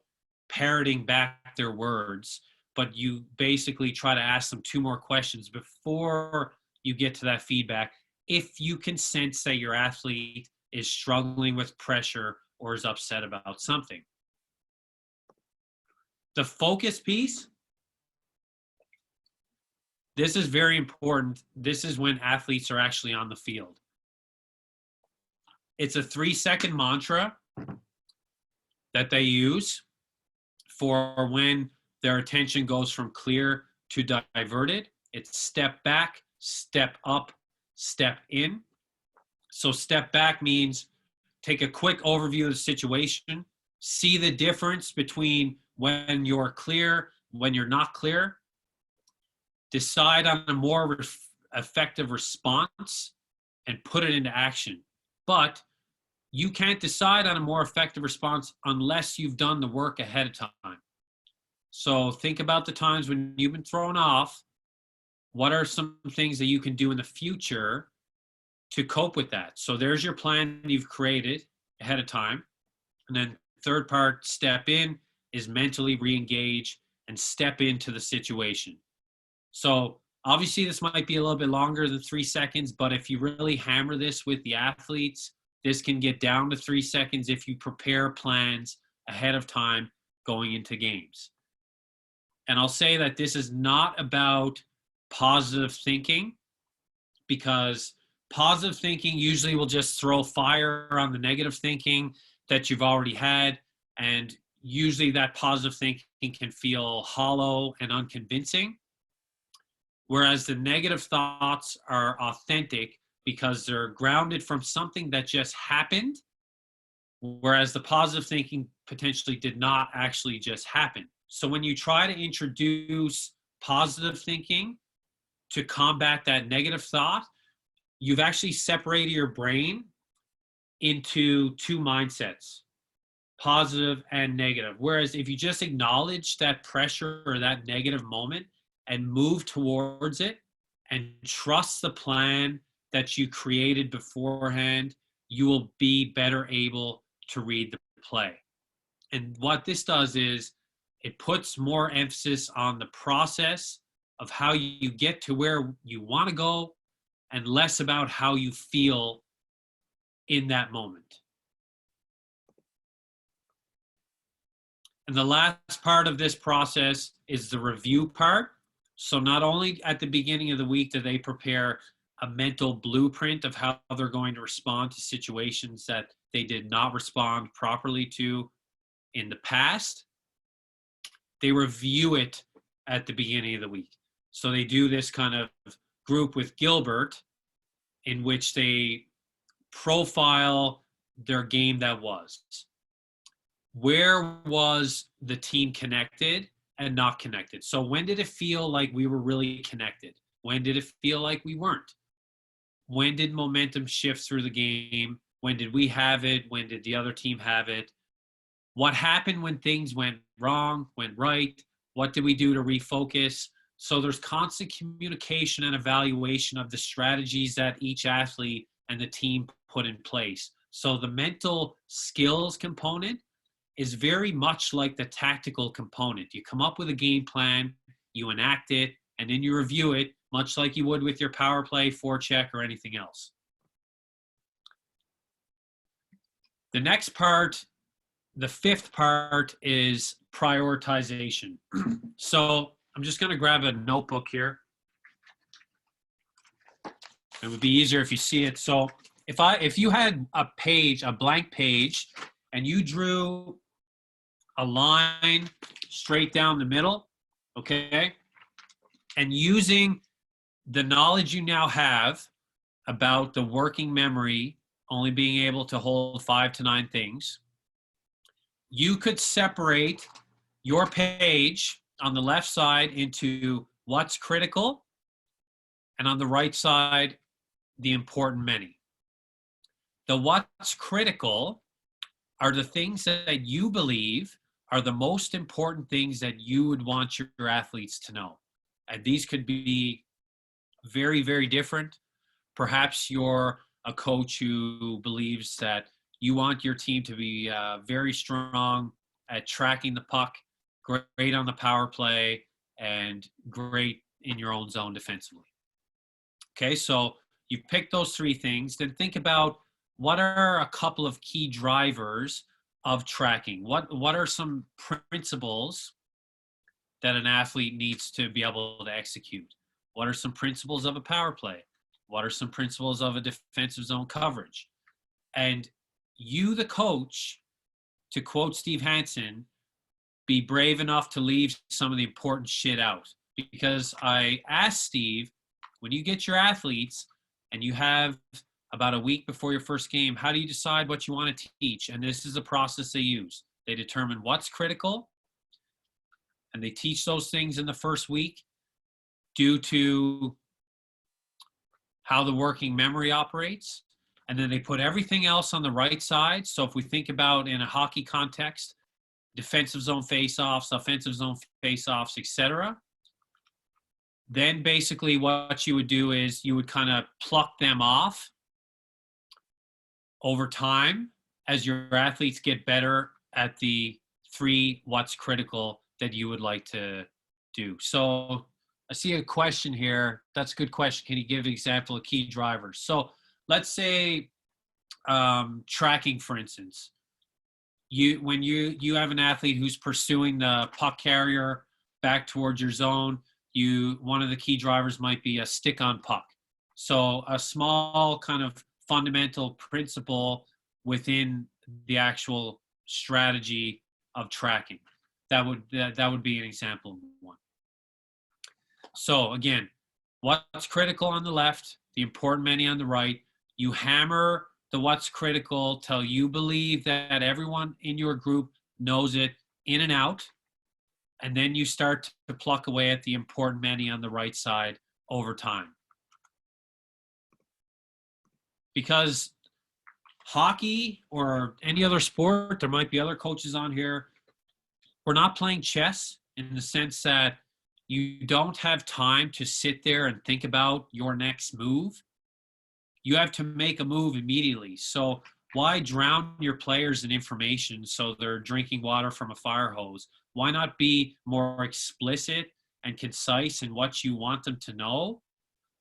parroting back their words, but you basically try to ask them 2 more questions before you get to that feedback, if you can sense that your athlete is struggling with pressure or is upset about something. The focus piece, this is very important. This is when athletes are actually on the field. It's a 3-second mantra that they use for when their attention goes from clear to diverted. It's step back, step up, step in. So step back means take a quick overview of the situation, see the difference between when you're clear, when you're not clear, decide on a more effective response, and put it into action. But you can't decide on a more effective response unless you've done the work ahead of time. So think about the times when you've been thrown off. What are some things that you can do in the future to cope with that? So there's your plan you've created ahead of time. And then third part, step in, is mentally re-engage and step into the situation. So obviously this might be a little bit longer than 3 seconds, but if you really hammer this with the athletes, this can get down to 3 seconds if you prepare plans ahead of time going into games. And I'll say that this is not about positive thinking, because positive thinking usually will just throw fire on the negative thinking that you've already had. And usually that positive thinking can feel hollow and unconvincing. Whereas the negative thoughts are authentic because they're grounded from something that just happened. Whereas the positive thinking potentially did not actually just happen. So when you try to introduce positive thinking to combat that negative thought, you've actually separated your brain into 2 mindsets, positive and negative. Whereas if you just acknowledge that pressure or that negative moment and move towards it and trust the plan that you created beforehand, you will be better able to read the play. And what this does is it puts more emphasis on the process of how you get to where you want to go and less about how you feel in that moment. And the last part of this process is the review part. So not only at the beginning of the week do they prepare a mental blueprint of how they're going to respond to situations that they did not respond properly to in the past, they review it at the beginning of the week. So they do this kind of group with Gilbert in which they profile their game that was. Where was the team connected and not connected? So when did it feel like we were really connected? When did it feel like we weren't? When did momentum shift through the game? When did we have it? When did the other team have it? What happened when things went wrong, went right? What did we do to refocus? So there's constant communication and evaluation of the strategies that each athlete and the team put in place. So the mental skills component is very much like the tactical component. You come up with a game plan, you enact it, and then you review it, much like you would with your power play, forecheck, or anything else. The next part, the fifth part, is prioritization. So I'm just going to grab a notebook here. It would be easier if you see it. So if you had a page, a blank page, and you drew a line straight down the middle, okay, and using the knowledge you now have about the working memory only being able to hold 5 to 9 things, you could separate your page on the left side into what's critical, and on the right side, the important many. The what's critical are the things that you believe are the most important things that you would want your athletes to know. And these could be very, very different. Perhaps you're a coach who believes that you want your team to be very strong at tracking the puck, great on the power play, and great in your own zone defensively. Okay, so you pick those 3 things. Then think about what are a couple of key drivers of tracking. What are some principles that an athlete needs to be able to execute? What are some principles of a power play? What are some principles of a defensive zone coverage? And you, the coach, to quote Steve Hansen, be brave enough to leave some of the important shit out. Because I asked Steve, when you get your athletes and you have about a week before your first game, how do you decide what you want to teach? And this is a process they use. They determine what's critical, and they teach those things in the first week due to how the working memory operates. And then they put everything else on the right side. So if we think about in a hockey context, defensive zone faceoffs, offensive zone faceoffs, etc., then basically what you would do is you would kind of pluck them off over time as your athletes get better at the 3 what's critical that you would like to do. So I see a question here. That's a good question. Can you give an example of key drivers? So let's say tracking, for instance. When you have an athlete who's pursuing the puck carrier back towards your zone, one of the key drivers might be a stick on puck. So a small kind of fundamental principle within the actual strategy of tracking. That would be an example of one. So again, what's critical on the left, the important many on the right. You hammer the what's critical till you believe that everyone in your group knows it in and out. And then you start to pluck away at the important many on the right side over time. Because hockey or any other sport, there might be other coaches on here, we're not playing chess in the sense that you don't have time to sit there and think about your next move. You have to make a move immediately. So why drown your players in information so they're drinking water from a fire hose? Why not be more explicit and concise in what you want them to know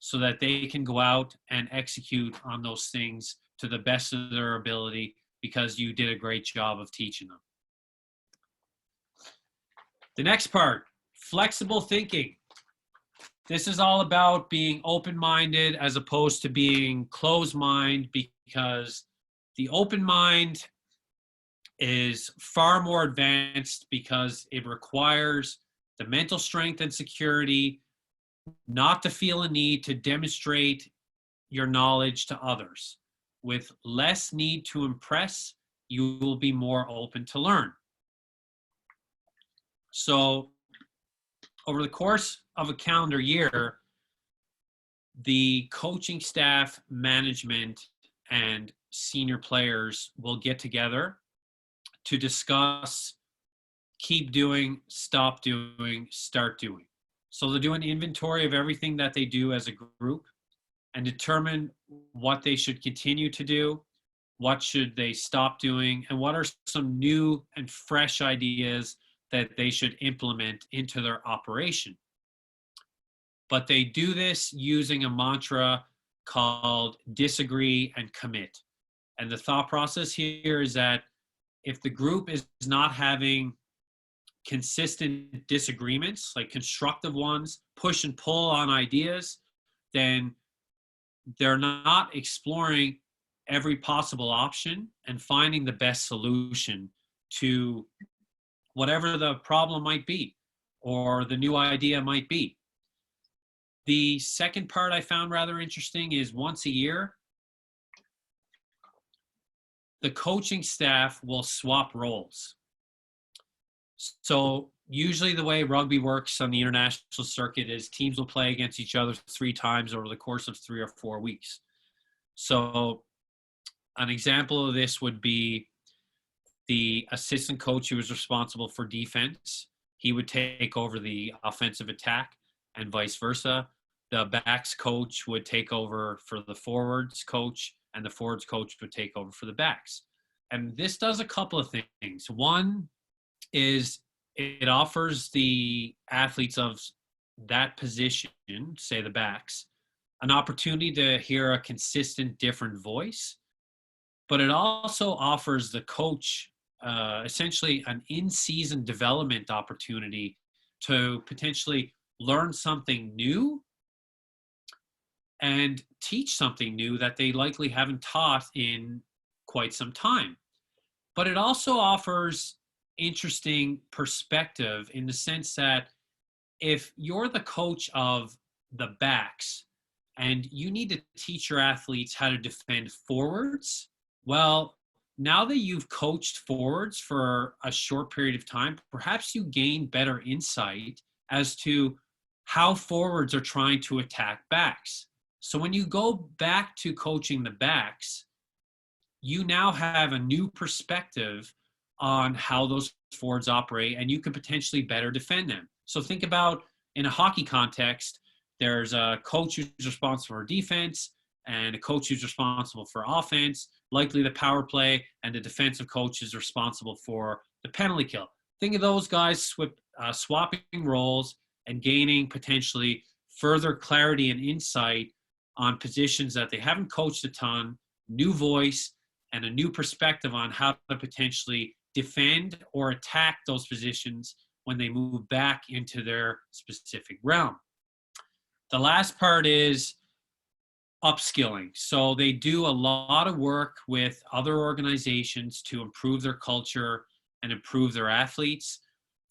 so that they can go out and execute on those things to the best of their ability because you did a great job of teaching them. The next part, flexible thinking. This is all about being open-minded as opposed to being closed-minded, because the open mind is far more advanced because it requires the mental strength and security not to feel a need to demonstrate your knowledge to others. With less need to impress, you will be more open to learn. So over the course of a calendar year, the coaching staff, management, and senior players will get together to discuss keep doing, stop doing, start doing. So they'll do an inventory of everything that they do as a group and determine what they should continue to do, what should they stop doing, and what are some new and fresh ideas that they should implement into their operation. But they do this using a mantra called disagree and commit. And the thought process here is that if the group is not having consistent disagreements, like constructive ones, push and pull on ideas, then they're not exploring every possible option and finding the best solution to whatever the problem might be or the new idea might be. The second part I found rather interesting is once a year, the coaching staff will swap roles. So usually the way rugby works on the international circuit is teams will play against each other 3 times over the course of 3 or 4 weeks. So an example of this would be the assistant coach who was responsible for defense. He would take over the offensive attack and vice versa. The backs coach would take over for the forwards coach, and the forwards coach would take over for the backs. And this does a couple of things. One is it offers the athletes of that position, say the backs, an opportunity to hear a consistent, different voice. But it also offers the coach essentially an in-season development opportunity to potentially learn something new and teach something new that they likely haven't taught in quite some time. But it also offers interesting perspective in the sense that if you're the coach of the backs and you need to teach your athletes how to defend forwards, well, now that you've coached forwards for a short period of time, perhaps you gain better insight as to how forwards are trying to attack backs. So when you go back to coaching the backs, you now have a new perspective on how those forwards operate, and you can potentially better defend them. So think about in a hockey context, there's a coach who's responsible for defense and a coach who's responsible for offense, likely the power play, and the defensive coach is responsible for the penalty kill. Think of those guys swapping roles and gaining potentially further clarity and insight on positions that they haven't coached a ton, new voice, and a new perspective on how to potentially defend or attack those positions when they move back into their specific realm. The last part is upskilling. So they do a lot of work with other organizations to improve their culture and improve their athletes.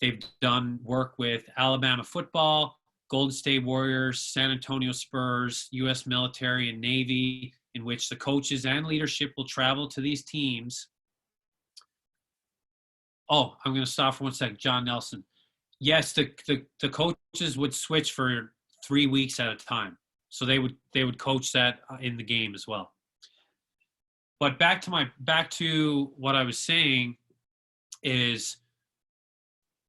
They've done work with Alabama football, Golden State Warriors, San Antonio Spurs, U.S. military and Navy, in which the coaches and leadership will travel to these teams. Oh, I'm going to stop for 1 second. John Nelson. Yes, the coaches would switch for 3 weeks at a time. So they would coach that in the game as well. But back to what I was saying is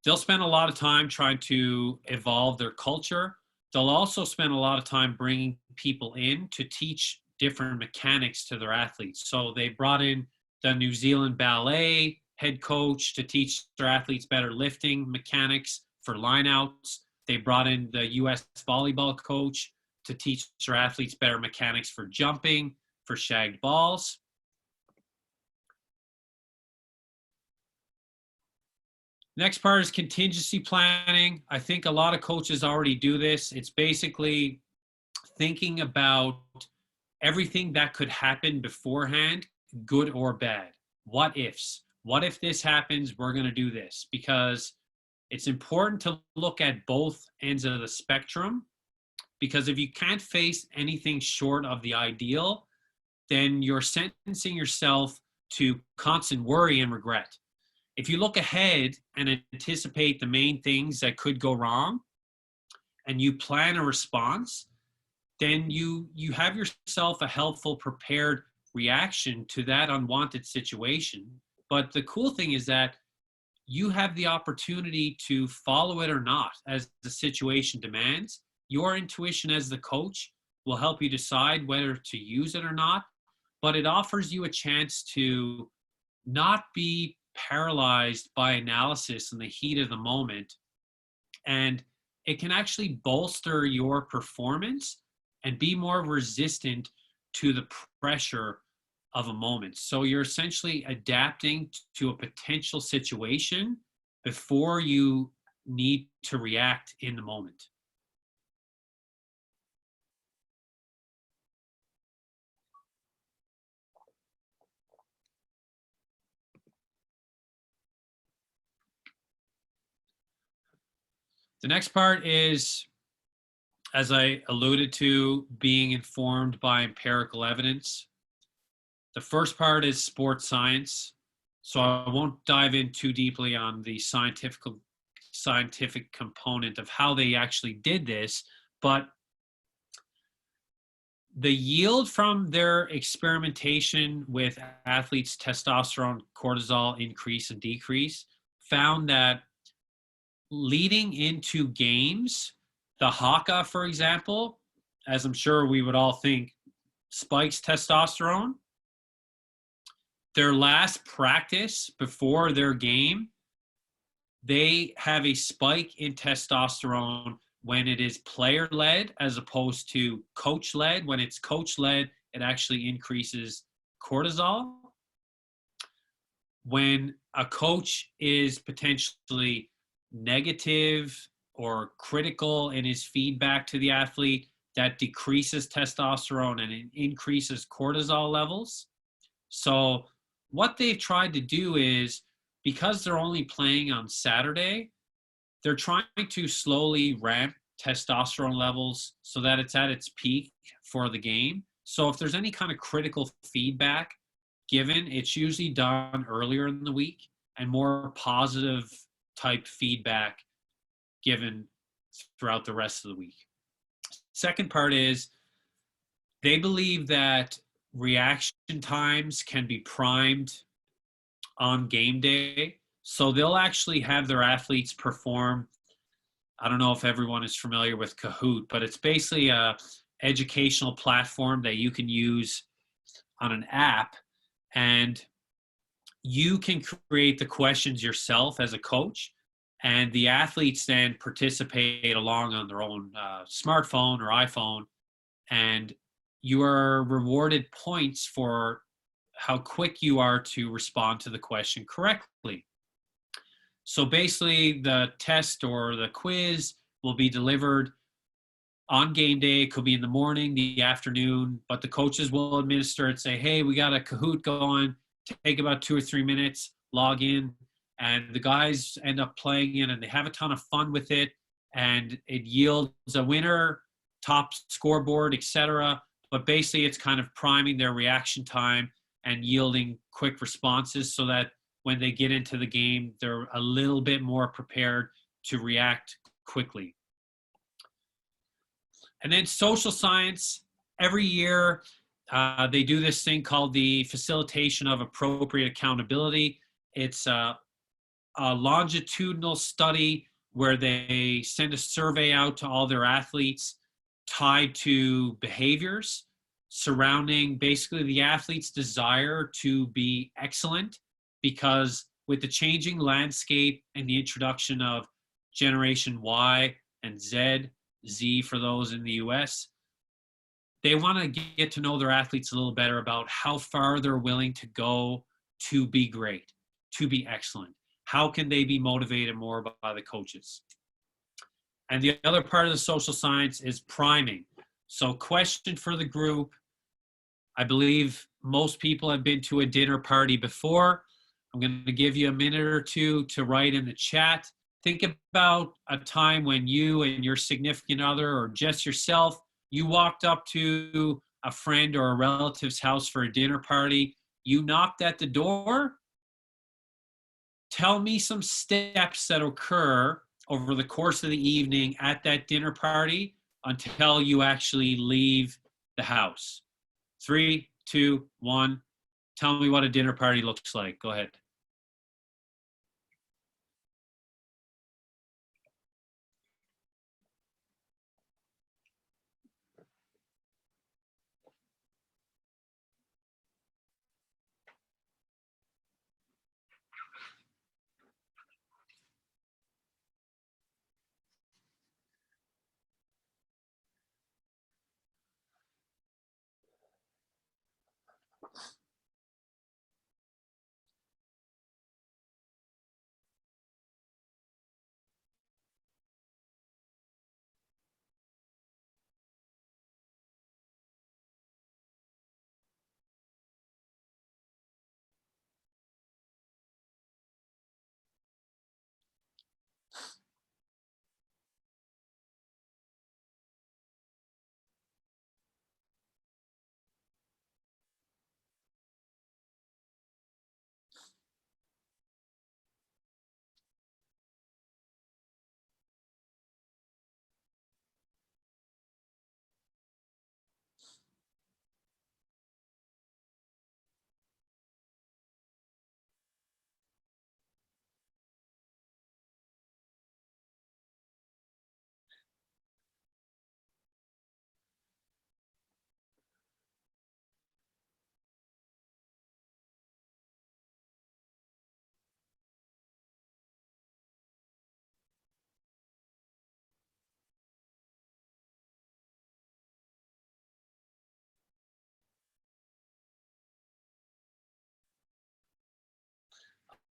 they'll spend a lot of time trying to evolve their culture. They'll also spend a lot of time bringing people in to teach different mechanics to their athletes. So they brought in the New Zealand ballet head coach to teach their athletes better lifting mechanics for lineouts. They brought in the U.S. volleyball coach to teach their athletes better mechanics for jumping, for shagged balls. Next part is contingency planning. I think a lot of coaches already do this. It's basically thinking about everything that could happen beforehand, good or bad. What ifs? What if this happens? We're going to do this, because it's important to look at both ends of the spectrum, because if you can't face anything short of the ideal, then you're sentencing yourself to constant worry and regret. If you look ahead and anticipate the main things that could go wrong and you plan a response, then you have yourself a helpful, prepared reaction to that unwanted situation. But the cool thing is that you have the opportunity to follow it or not as the situation demands. Your intuition as the coach will help you decide whether to use it or not, but it offers you a chance to not be paralyzed by analysis in the heat of the moment. And it can actually bolster your performance and be more resistant to the pressure of a moment. So you're essentially adapting to a potential situation before you need to react in the moment. The next part is, as I alluded to, being informed by empirical evidence. The first part is sports science. So I won't dive in too deeply on the scientific component of how they actually did this, but the yield from their experimentation with athletes' testosterone, cortisol increase and decrease found that leading into games, the haka, for example, as I'm sure we would all think, spikes testosterone. Their last practice before their game, they have a spike in testosterone when it is player-led as opposed to coach-led. When it's coach-led, it actually increases cortisol. When a coach is potentially negative or critical in his feedback to the athlete, that decreases testosterone and it increases cortisol levels. So what they've tried to do is, because they're only playing on Saturday, they're trying to slowly ramp testosterone levels so that it's at its peak for the game. So if there's any kind of critical feedback given, it's usually done earlier in the week, and more positive type feedback given throughout the rest of the week. Second part is, they believe that reaction times can be primed on game day. So they'll actually have their athletes perform, I don't know if everyone is familiar with Kahoot, but it's basically a educational platform that you can use on an app, and you can create the questions yourself as a coach, and the athletes then participate along on their own smartphone or iPhone, and you are rewarded points for how quick you are to respond to the question correctly. So basically, the test or the quiz will be delivered on game day. It could be in the morning, the afternoon, but the coaches will administer it, say, hey, we got a Kahoot going, take about 2 or 3 minutes, log in, and the guys end up playing it, and they have a ton of fun with it, and it yields a winner, top scoreboard, etc. But basically, it's kind of priming their reaction time and yielding quick responses so that when they get into the game, they're a little bit more prepared to react quickly. And then social science, every year they do this thing called the facilitation of appropriate accountability. It's a longitudinal study where they send a survey out to all their athletes tied to behaviors surrounding basically the athlete's desire to be excellent, because with the changing landscape and the introduction of Generation Y and Z for those in the US, they want to get to know their athletes a little better about how far they're willing to go to be great, to be excellent. How can they be motivated more by the coaches? And the other part of the social science is priming. So question for the group. I believe most people have been to a dinner party before. I'm going to give you a minute or two to write in the chat. Think about a time when you and your significant other or just yourself, you walked up to a friend or a relative's house for a dinner party. You knocked at the door. Tell me some steps that occur over the course of the evening at that dinner party until you actually leave the house. 3, 2, 1. Tell me what a dinner party looks like. Go ahead.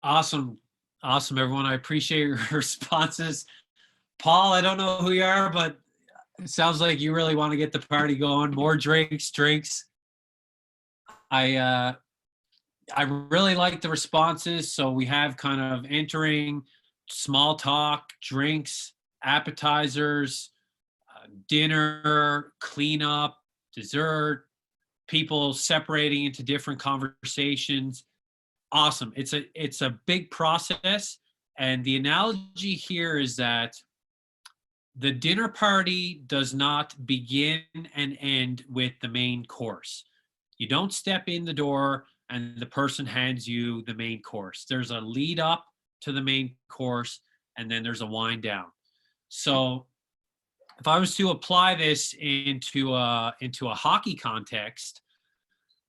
Awesome. Awesome, everyone. I appreciate your responses. Paul, I don't know who you are, but it sounds like you really want to get the party going. More drinks. I really like the responses. So we have kind of entering, small talk, drinks, appetizers, dinner, cleanup, dessert, people separating into different conversations. Awesome. It's a big process. And the analogy here is that the dinner party does not begin and end with the main course. You don't step in the door and the person hands you the main course. There's a lead up to the main course, and then there's a wind down. So if I was to apply this into a hockey context,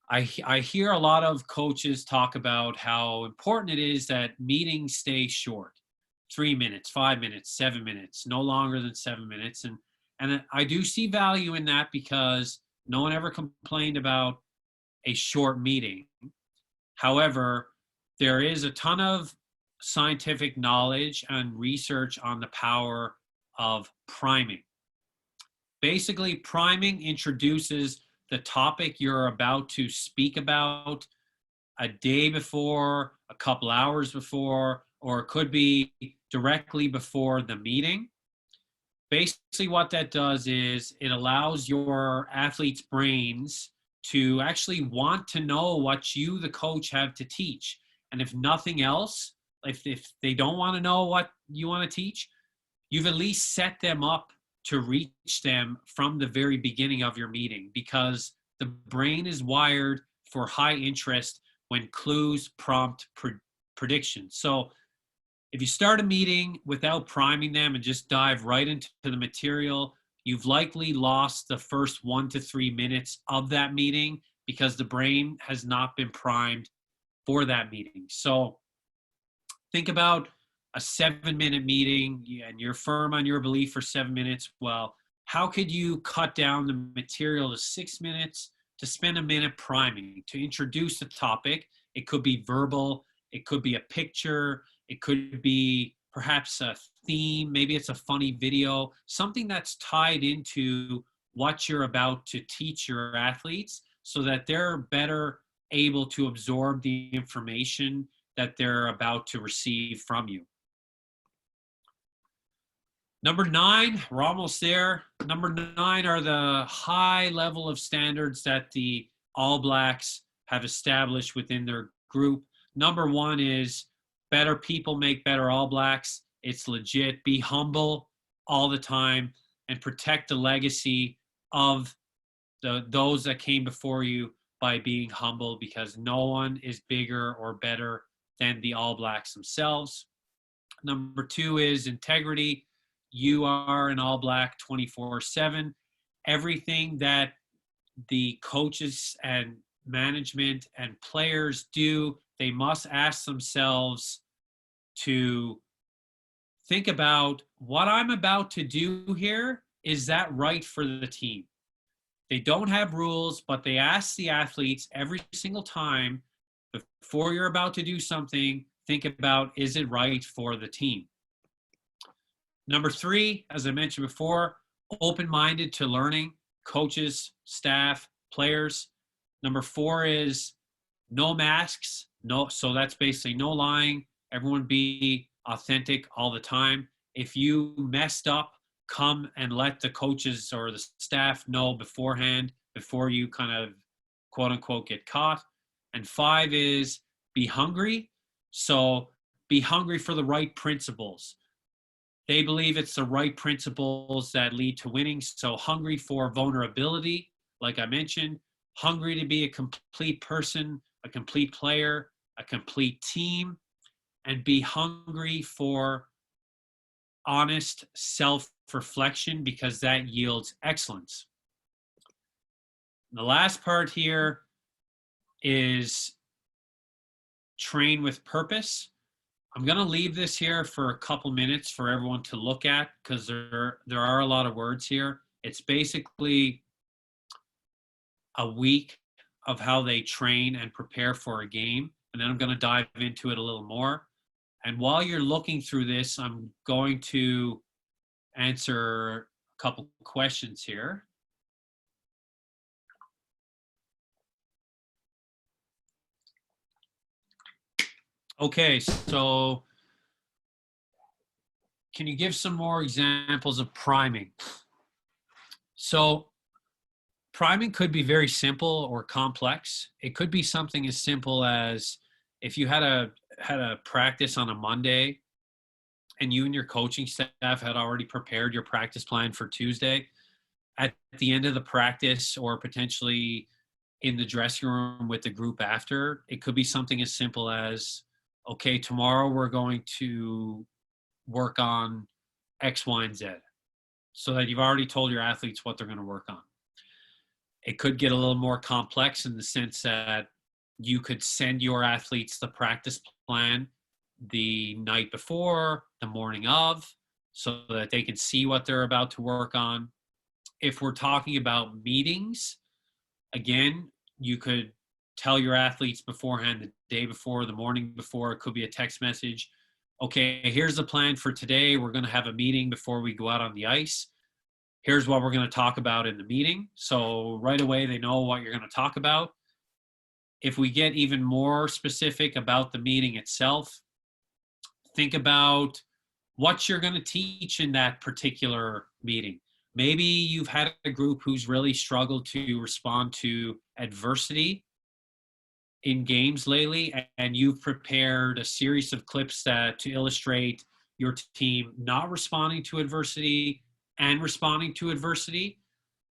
I hear a lot of coaches talk about how important it is that meetings stay short. 3 minutes, 5 minutes, 7 minutes, no longer than 7 minutes. And I do see value in that because no one ever complained about a short meeting. However, there is a ton of scientific knowledge and research on the power of priming. Basically, priming introduces the topic you're about to speak about a day before, a couple hours before, or it could be directly before the meeting. Basically, what that does is it allows your athletes' brains to actually want to know what you, the coach, have to teach. And if nothing else, if they don't want to know what you want to teach, you've at least set them up to reach them from the very beginning of your meeting, because the brain is wired for high interest when clues prompt predictions. So if you start a meeting without priming them and just dive right into the material, you've likely lost the first 1 to 3 minutes of that meeting because the brain has not been primed for that meeting. So think about a 7-minute meeting and you're firm on your belief for 7 minutes. Well, how could you cut down the material to 6 minutes to spend a minute priming, to introduce the topic? It could be verbal, it could be a picture, it could be perhaps a theme, maybe it's a funny video, something that's tied into what you're about to teach your athletes so that they're better able to absorb the information that they're about to receive from you. Number 9, we're almost there. Number 9 are the high level of standards that the All Blacks have established within their group. Number 1 is better people make better All Blacks. It's legit. Be humble all the time and protect the legacy of those that came before you by being humble, because no one is bigger or better than the All Blacks themselves. Number 2 is integrity. You are an All Black 24/7. Everything that the coaches and management and players do, they must ask themselves to think about what I'm about to do here. Is that right for the team? They don't have rules, but they ask the athletes every single time before you're about to do something, think about, is it right for the team? Number 3, as I mentioned before, open-minded to learning, coaches, staff, players. Number 4 is no masks. So that's basically no lying. Everyone be authentic all the time. If you messed up, come and let the coaches or the staff know beforehand before you kind of quote unquote get caught. And 5 is be hungry. So be hungry for the right principles. They believe it's the right principles that lead to winning. So hungry for vulnerability, like I mentioned, hungry to be a complete person, a complete player, a complete team, and be hungry for honest self-reflection, because that yields excellence. The last part here is train with purpose. I'm going to leave this here for a couple minutes for everyone to look at, because there are a lot of words here. It's basically a week of how they train and prepare for a game, and then I'm going to dive into it a little more. And while you're looking through this, I'm going to answer a couple questions here. Okay, so can you give some more examples of priming? So priming could be very simple or complex. It could be something as simple as if you had a practice on a Monday and you and your coaching staff had already prepared your practice plan for Tuesday. At the end of the practice, or potentially in the dressing room with the group after, it could be something as simple as, okay, tomorrow we're going to work on X, Y, and Z, so that you've already told your athletes what they're going to work on. It could get a little more complex in the sense that you could send your athletes the practice plan the night before, the morning of, so that they can see what they're about to work on. If we're talking about meetings, again, you could tell your athletes beforehand, the day before, the morning before. It could be a text message. Okay, here's the plan for today. We're going to have a meeting before we go out on the ice. Here's what we're going to talk about in the meeting. So right away, they know what you're going to talk about. If we get even more specific about the meeting itself, think about what you're going to teach in that particular meeting. Maybe you've had a group who's really struggled to respond to adversity in games lately, and you've prepared a series of clips to illustrate your team not responding to adversity and responding to adversity.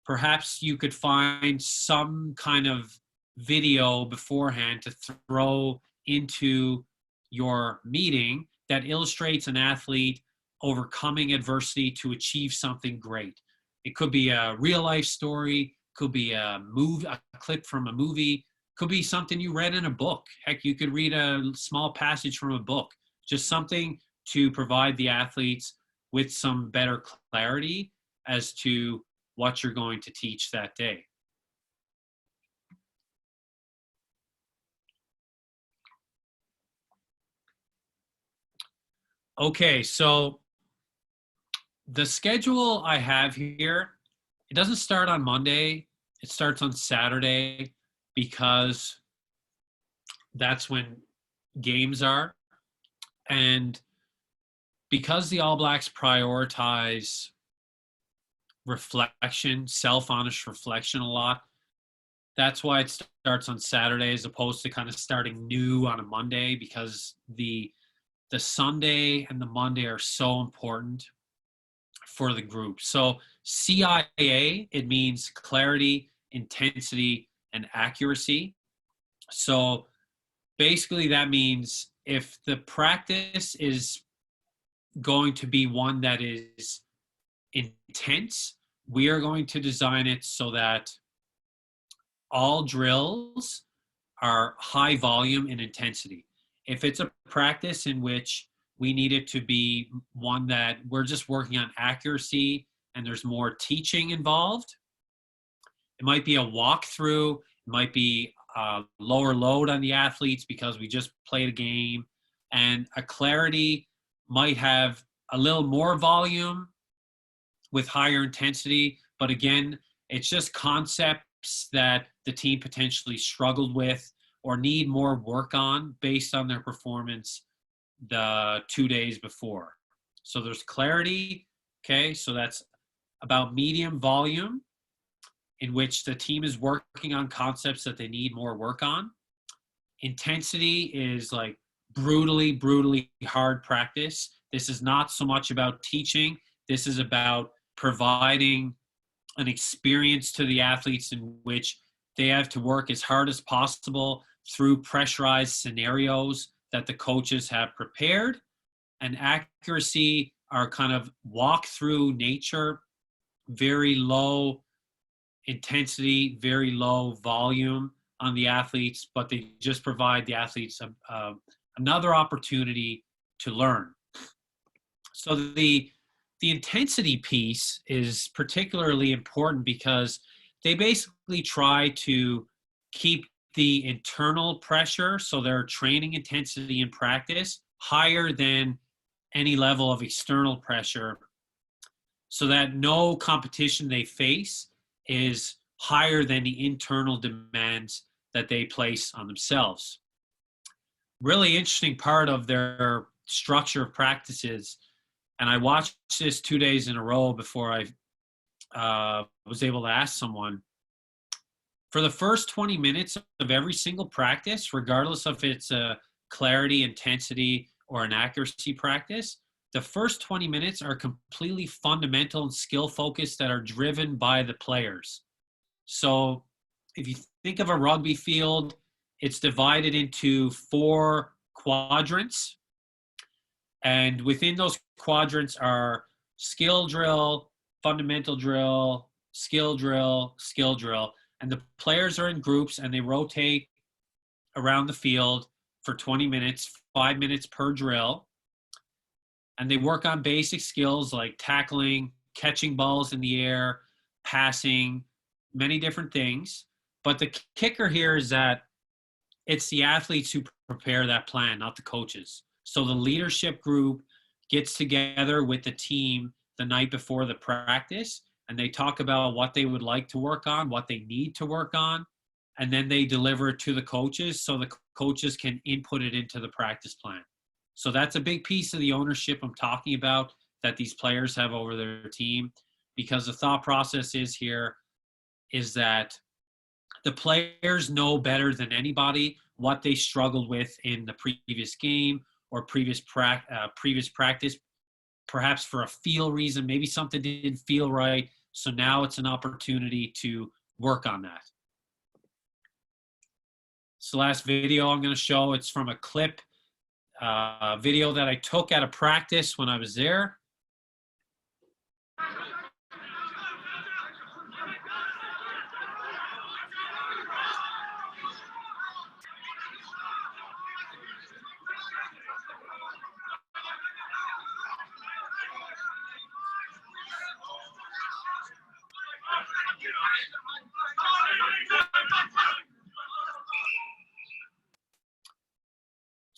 Perhaps you could find some kind of video beforehand to throw into your meeting that illustrates an athlete overcoming adversity to achieve something great. It could be a real life story, could be a clip from a movie, could be something you read in a book. Heck, you could read a small passage from a book, just something to provide the athletes with some better clarity as to what you're going to teach that day. Okay, so the schedule I have here, it doesn't start on Monday. It starts on Saturday because that's when games are. And because the All Blacks prioritize reflection, self-honest reflection a lot, that's why it starts on Saturday as opposed to kind of starting new on a Monday, because the Sunday and the Monday are so important for the group. So CIA, it means clarity, intensity, and accuracy. So basically that means if the practice is going to be one that is intense, we are going to design it so that all drills are high volume and intensity. If it's a practice in which we need it to be one that we're just working on accuracy and there's more teaching involved, it might be a walkthrough, it might be a lower load on the athletes because we just played a game, and a clarity might have a little more volume with higher intensity, but again, it's just concepts that the team potentially struggled with or need more work on based on their performance the 2 days before. So there's clarity, okay? So that's about medium volume in which the team is working on concepts that they need more work on. Intensity is like brutally hard practice. This is not so much about teaching. This is about providing an experience to the athletes in which they have to work as hard as possible through pressurized scenarios that the coaches have prepared. And accuracy are kind of walk-through nature, very low intensity, very low volume on the athletes, but they just provide the athletes another opportunity to learn. So the intensity piece is particularly important because they basically try to keep the internal pressure, so their training intensity in practice, higher than any level of external pressure, so that no competition they face is higher than the internal demands that they place on themselves. Really interesting part of their structure of practices, and I watched this 2 days in a row before I was able to ask someone. For the first 20 minutes of every single practice, regardless of if it's a clarity, intensity, or an accuracy practice, the first 20 minutes are completely fundamental and skill focused that are driven by the players. So if you think of a rugby field, it's divided into 4 quadrants. And within those quadrants are skill drill, fundamental drill, skill drill, skill drill. And the players are in groups and they rotate around the field for 20 minutes, 5 minutes per drill. And they work on basic skills like tackling, catching balls in the air, passing, many different things. But the kicker here is that it's the athletes who prepare that plan, not the coaches. So the leadership group gets together with the team the night before the practice, and they talk about what they would like to work on, what they need to work on, and then they deliver it to the coaches so the coaches can input it into the practice plan. So that's a big piece of the ownership I'm talking about that these players have over their team, because the thought process is that the players know better than anybody what they struggled with in the previous game or previous practice, perhaps for a feel reason, maybe something didn't feel right. So now it's an opportunity to work on that. So last video I'm going to show, it's from a clip video that I took at a practice when I was there.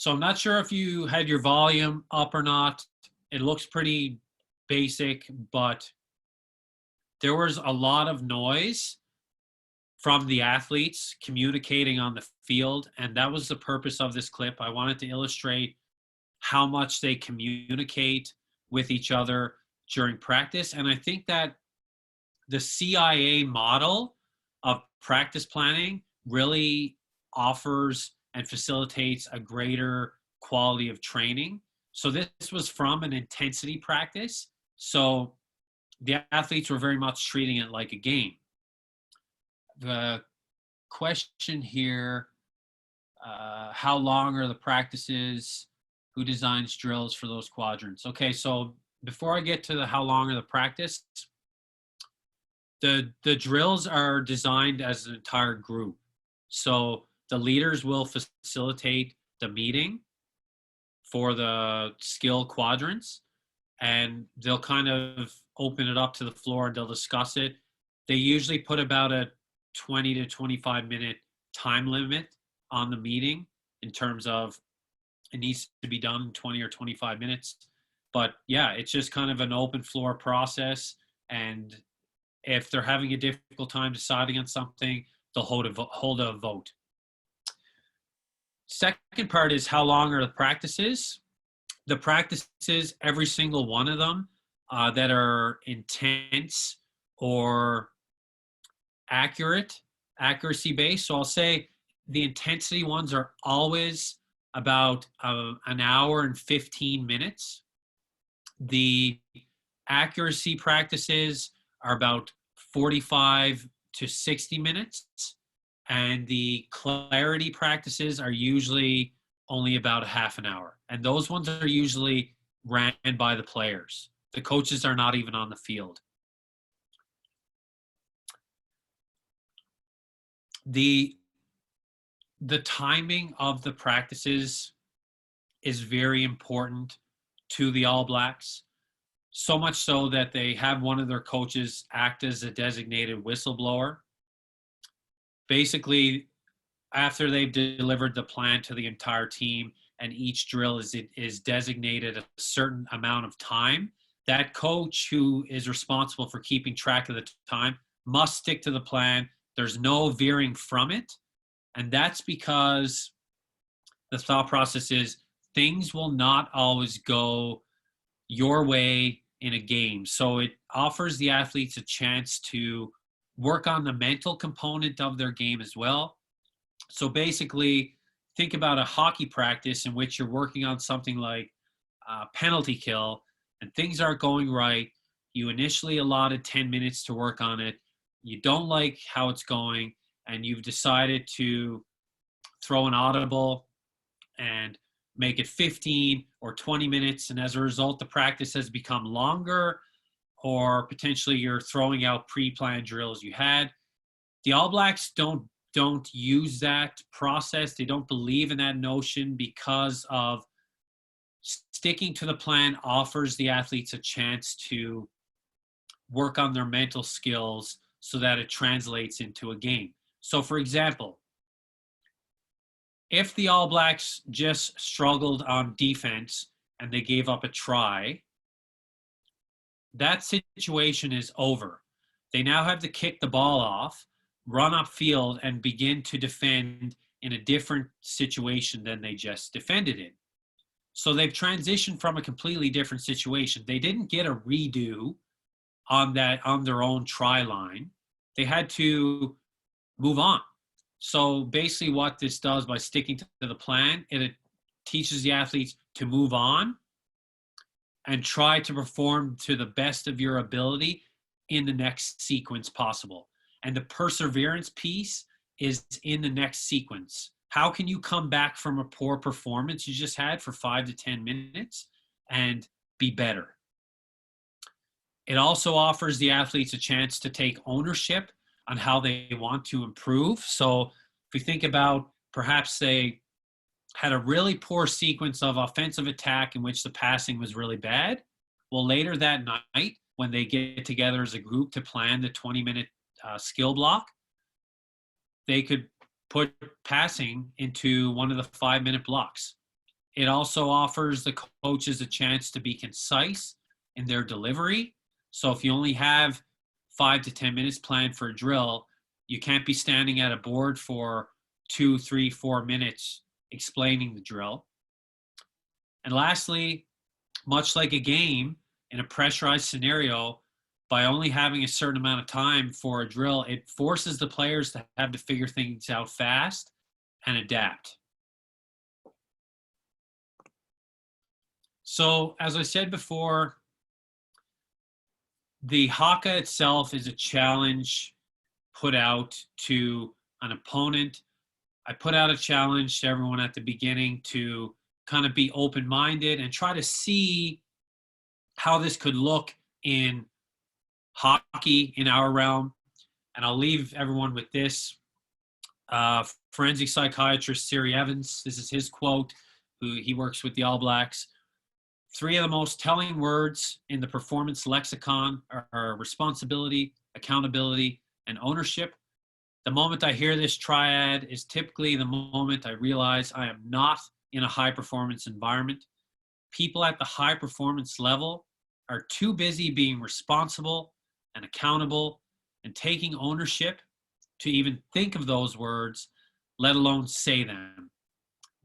So I'm not sure if you had your volume up or not. It looks pretty basic, but there was a lot of noise from the athletes communicating on the field, and that was the purpose of this clip. I wanted to illustrate how much they communicate with each other during practice. And I think that the CIA model of practice planning really offers and facilitates a greater quality of training. So this was from an intensity practice. So the athletes were very much treating it like a game. The question here, how long are the practices? Who designs drills for those quadrants? Okay, so before I get to the how long are the practice, the drills are designed as an entire group. So the leaders will facilitate the meeting for the skill quadrants, and they'll kind of open it up to the floor and they'll discuss it. They usually put about a 20 to 25 minute time limit on the meeting in terms of it needs to be done in 20 or 25 minutes. But yeah, it's just kind of an open floor process. And if they're having a difficult time deciding on something, they'll hold a vote. Second part is how long are the practices? The practices, every single one of them that are intense or accuracy based. So I'll say the intensity ones are always about an hour and 15 minutes. The accuracy practices are about 45 to 60 minutes. And the clarity practices are usually only about a half an hour. And those ones are usually ran by the players. The coaches are not even on the field. The timing of the practices is very important to the All Blacks, so much so that they have one of their coaches act as a designated whistleblower. Basically, after they've delivered the plan to the entire team and each drill is designated a certain amount of time, that coach who is responsible for keeping track of the time must stick to the plan. There's no veering from it. And that's because the thought process is things will not always go your way in a game. So it offers the athletes a chance to work on the mental component of their game as well. So basically, think about a hockey practice in which you're working on something like a penalty kill and things aren't going right. You initially allotted 10 minutes to work on it. You don't like how it's going, and you've decided to throw an audible and make it 15 or 20 minutes. And as a result, the practice has become longer, or potentially you're throwing out pre-planned drills you had. The All Blacks don't use that process. They don't believe in that notion because of sticking to the plan offers the athletes a chance to work on their mental skills so that it translates into a game. So for example, if the All Blacks just struggled on defense and they gave up a try, that situation is over. They now have to kick the ball off, run upfield, and begin to defend in a different situation than they just defended in. So they've transitioned from a completely different situation. They didn't get a redo on their own try line. They had to move on. So basically what this does by sticking to the plan, it teaches the athletes to move on and try to perform to the best of your ability in the next sequence possible. And the perseverance piece is in the next sequence. How can you come back from a poor performance you just had for 5 to 10 minutes and be better? It also offers the athletes a chance to take ownership on how they want to improve. So if we think about perhaps they had a really poor sequence of offensive attack in which the passing was really bad. Well, later that night, when they get together as a group to plan the 20-minute skill block, they could put passing into one of the 5-minute blocks. It also offers the coaches a chance to be concise in their delivery. So if you only have 5 to 10 minutes planned for a drill, you can't be standing at a board for 2, 3, 4 minutes explaining the drill. And lastly, much like a game in a pressurized scenario, by only having a certain amount of time for a drill, it forces the players to have to figure things out fast and adapt. So, as I said before, the haka itself is a challenge put out to an opponent. I put out a challenge to everyone at the beginning to kind of be open-minded and try to see how this could look in hockey in our realm. And I'll leave everyone with this. Forensic psychiatrist Siri Evans, this is his quote, who he works with the All Blacks. 3 of the most telling words in the performance lexicon are responsibility, accountability, and ownership. The moment I hear this triad is typically the moment I realize I am not in a high performance environment. People at the high performance level are too busy being responsible and accountable and taking ownership to even think of those words, let alone say them.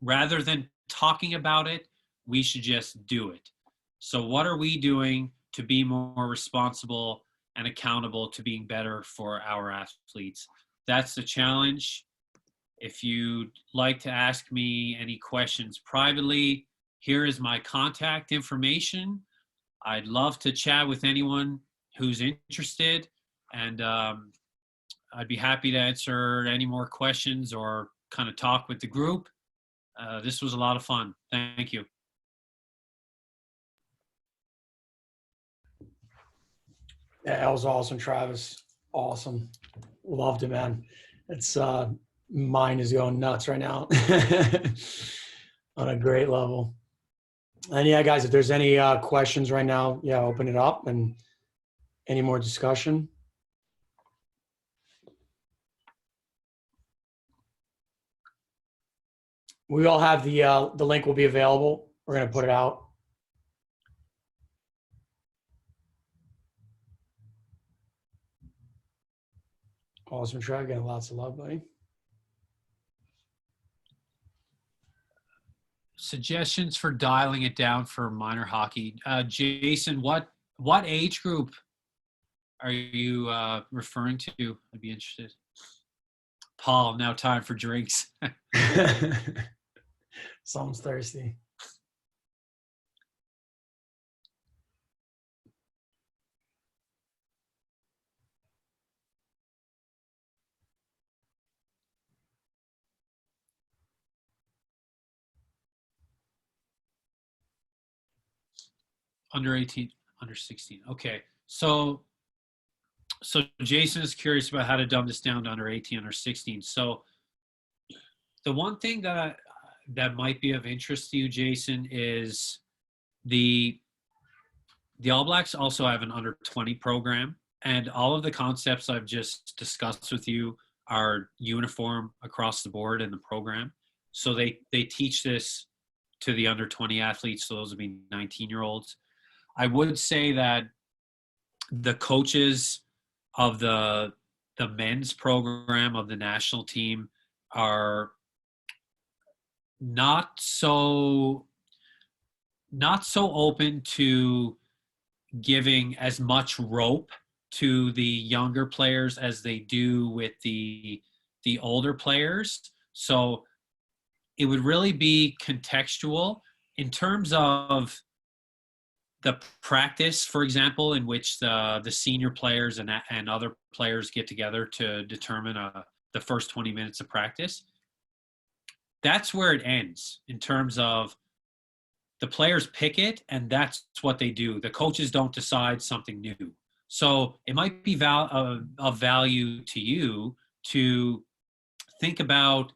Rather than talking about it, we should just do it. So what are we doing to be more responsible and accountable to being better for our athletes? That's the challenge. If you'd like to ask me any questions privately, here is my contact information. I'd love to chat with anyone who's interested, and I'd be happy to answer any more questions or kind of talk with the group. This was a lot of fun. Thank you. Yeah, that was awesome, Travis. Awesome. Loved it, man. It's mine is going nuts right now on a great level. And yeah, guys, if there's any questions right now, yeah, open it up and any more discussion. We all have the link will be available. We're going to put it out. Awesome, Trev. Getting lots of love, buddy. Suggestions for dialing it down for minor hockey. Jason, what age group are you referring to? I'd be interested. Paul, now time for drinks. Someone's thirsty. Under 18, under 16. Okay. So Jason is curious about how to dumb this down to under 18, under 16. So the one thing that might be of interest to you, Jason, is the All Blacks also have an under 20 program, and all of the concepts I've just discussed with you are uniform across the board in the program. So they teach this to the under 20 athletes. So those would be 19-year-olds. I would say that the coaches of the men's program of the national team are not so open to giving as much rope to the younger players as they do with the older players. So it would really be contextual in terms of the practice, for example, in which the senior players and other players get together to determine the first 20 minutes of practice. That's where it ends in terms of the players pick it, and that's what they do. The coaches don't decide something new. So it might be of value to you to think about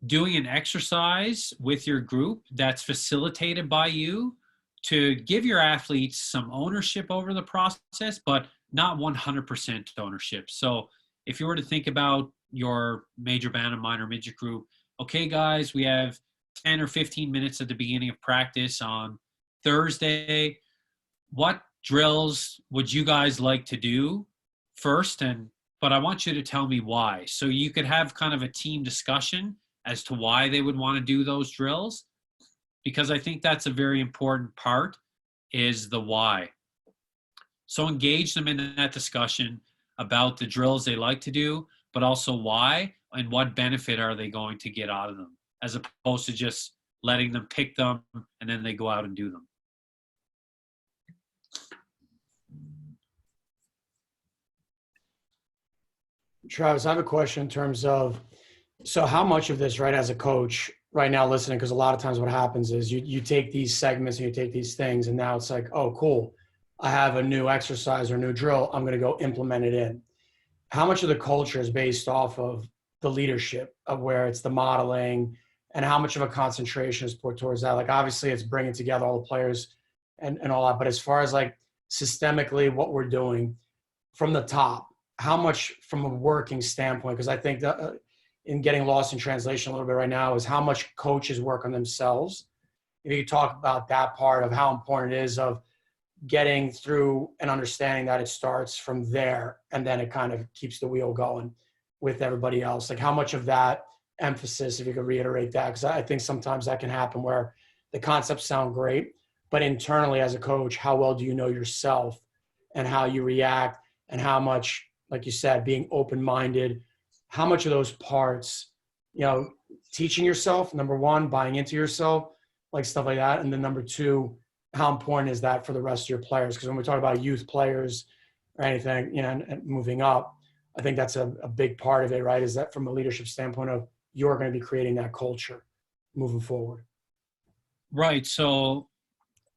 doing an exercise with your group that's facilitated by you to give your athletes some ownership over the process, but not 100% ownership. So if you were to think about your major band and minor midget group, okay, guys, we have 10 or 15 minutes at the beginning of practice on Thursday. What drills would you guys like to do first? But I want you to tell me why. So you could have kind of a team discussion as to why they would want to do those drills, because I think that's a very important part, is the why. So engage them in that discussion about the drills they like to do, but also why and what benefit are they going to get out of them, as opposed to just letting them pick them and then they go out and do them. Travis, I have a question in terms of, so how much of this, right, as a coach right now listening, because a lot of times what happens is you take these segments and you take these things and now it's like, oh, cool, I have a new exercise or new drill, I'm going to go implement it in. How much of the culture is based off of the leadership of where it's the modeling, and how much of a concentration is put towards that? Like, obviously it's bringing together all the players and all that, but as far as like systemically what we're doing from the top, how much from a working standpoint, because I think that in getting lost in translation a little bit right now, is how much coaches work on themselves. If you could talk about that part of how important it is of getting through and understanding that it starts from there and then it kind of keeps the wheel going with everybody else. Like, how much of that emphasis, if you could reiterate that, because I think sometimes that can happen where the concepts sound great, but internally as a coach, how well do you know yourself and how you react, and how much, like you said, being open-minded, how much of those parts, you know, teaching yourself, number one, buying into yourself, like stuff like that. And then number two, how important is that for the rest of your players? Because when we talk about youth players or anything, you know, and moving up, I think that's a big part of it, right? Is that from a leadership standpoint of you're going to be creating that culture moving forward. Right. So,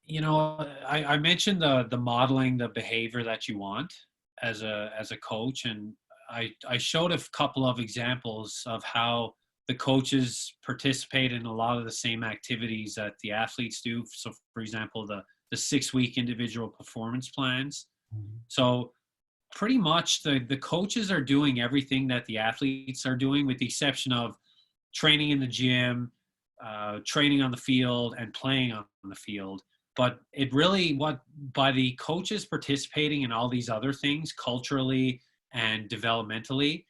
you know, I mentioned the modeling, the behavior that you want as a coach. And I showed a couple of examples of how the coaches participate in a lot of the same activities that the athletes do. So, for example, the 6-week individual performance plans. Mm-hmm. So pretty much the coaches are doing everything that the athletes are doing, with the exception of training in the gym, training on the field, and playing on the field. But it really, by the coaches participating in all these other things culturally and developmentally,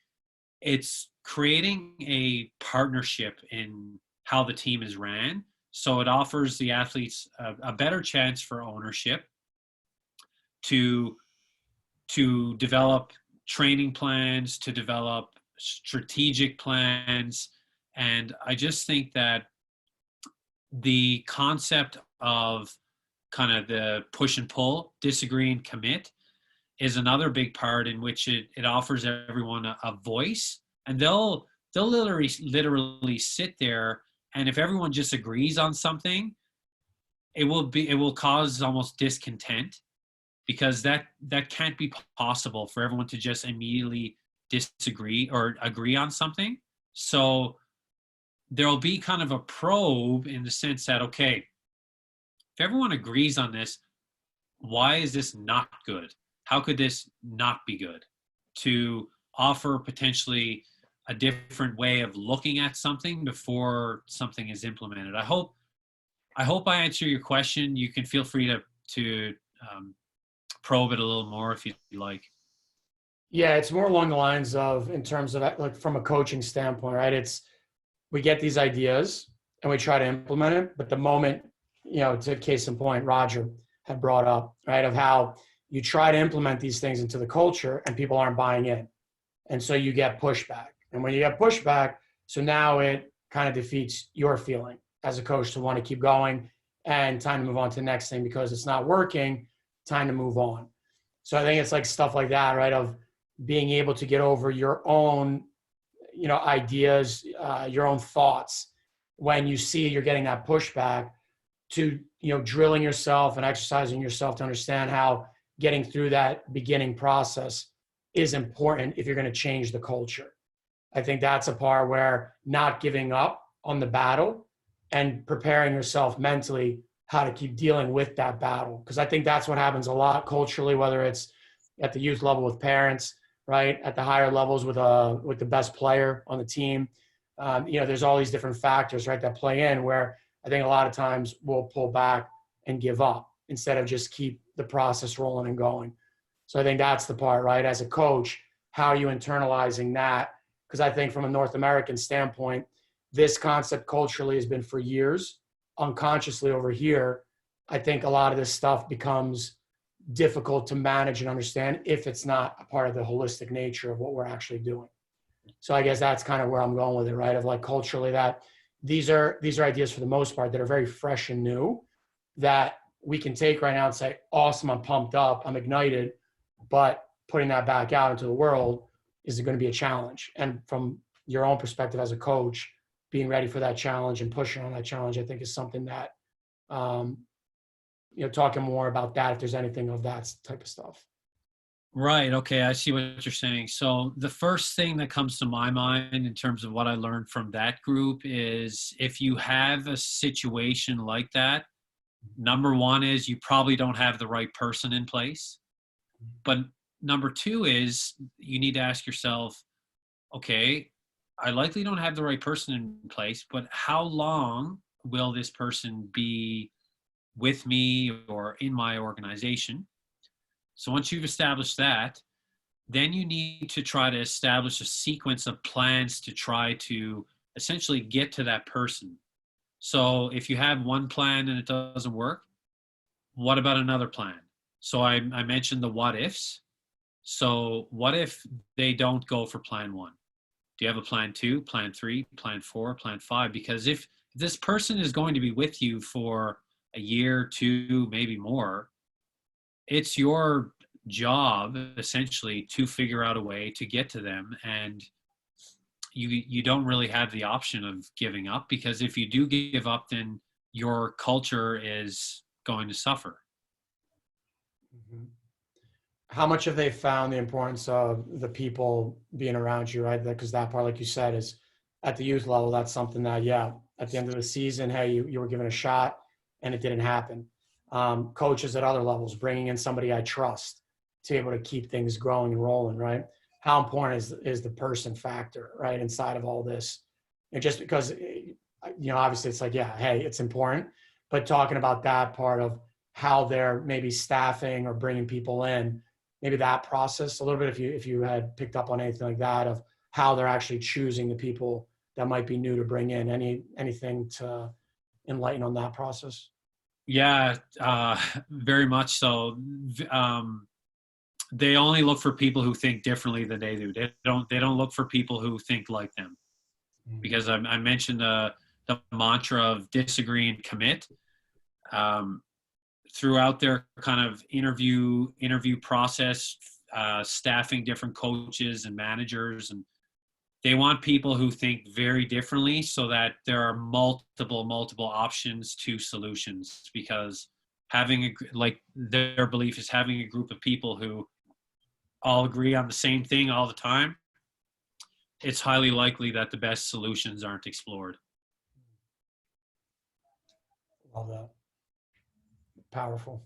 it's creating a partnership in how the team is ran. So it offers the athletes a better chance for ownership to develop training plans, to develop strategic plans. And I just think that the concept of kind of the push and pull, disagree and commit, is another big part in which it offers everyone a voice. And they'll literally sit there, and if everyone just agrees on something, it will cause almost discontent, because that can't be possible for everyone to just immediately disagree or agree on something. So there'll be kind of a probe in the sense that, okay, if everyone agrees on this, why is this not good? How could this not be good? To offer potentially a different way of looking at something before something is implemented. I hope I answer your question. You can feel free to probe it a little more if you like. Yeah, it's more along the lines of, in terms of like from a coaching standpoint, right? It's, we get these ideas and we try to implement it, but the moment, you know, to case in point, Roger had brought up, right, of how you try to implement these things into the culture and people aren't buying in. And so you get pushback. And when you get pushback, so now it kind of defeats your feeling as a coach to want to keep going and time to move on to the next thing, because it's not working, time to move on. So I think it's like stuff like that, right? Of being able to get over your own, you know, ideas, your own thoughts when you see you're getting that pushback, to, you know, drilling yourself and exercising yourself to understand how getting through that beginning process is important if you're going to change the culture. I think that's a part where not giving up on the battle and preparing yourself mentally how to keep dealing with that battle. Because I think that's what happens a lot culturally, whether it's at the youth level with parents, right, at the higher levels with the best player on the team, there's all these different factors, right, that play in where I think a lot of times we'll pull back and give up instead of just keep the process rolling and going. So I think that's the part, right? As a coach, how are you internalizing that? Because I think from a North American standpoint, this concept culturally has been for years. Unconsciously over here, I think a lot of this stuff becomes difficult to manage and understand if it's not a part of the holistic nature of what we're actually doing. So I guess that's kind of where I'm going with it, right? Of like culturally that these are ideas for the most part that are very fresh and new that we can take right now and say, awesome, I'm pumped up, I'm ignited, but putting that back out into the world is going to be a challenge. And from your own perspective as a coach, being ready for that challenge and pushing on that challenge, I think is something that, talking more about that, if there's anything of that type of stuff. Right. Okay. I see what you're saying. So the first thing that comes to my mind in terms of what I learned from that group is if you have a situation like that, number one is you probably don't have the right person in place. But number two is you need to ask yourself, okay, I likely don't have the right person in place, but how long will this person be with me or in my organization? So once you've established that, then you need to try to establish a sequence of plans to try to essentially get to that person. So if you have one plan and it doesn't work, what about another plan? So I mentioned the what ifs. So what if they don't go for plan one? Do you have a plan 2, plan 3, plan 4, plan 5? Because if this person is going to be with you for a year, 2, maybe more, it's your job essentially to figure out a way to get to them. And you don't really have the option of giving up, because if you do give up, then your culture is going to suffer. Mm-hmm. How much have they found the importance of the people being around you, right? Because that part, like you said, is at the youth level, that's something that, at the end of the season, hey, you were given a shot and it didn't happen. Coaches at other levels, bringing in somebody I trust to be able to keep things growing and rolling, right? How important is the person factor, right, inside of all this? And just because, obviously it's like, hey, it's important, but talking about that part of how they're maybe staffing or bringing people in, maybe that process a little bit, if you had picked up on anything like that, of how they're actually choosing the people that might be new to bring in, anything to enlighten on that process? Yeah, very much so. They only look for people who think differently than they do. They don't look for people who think like them. Because I mentioned the mantra of disagree and commit. Throughout their kind of interview process, staffing different coaches and managers, and they want people who think very differently so that there are multiple options to solutions, because their belief is having a group of people who all agree on the same thing all the time, it's highly likely that the best solutions aren't explored. Love that. Powerful.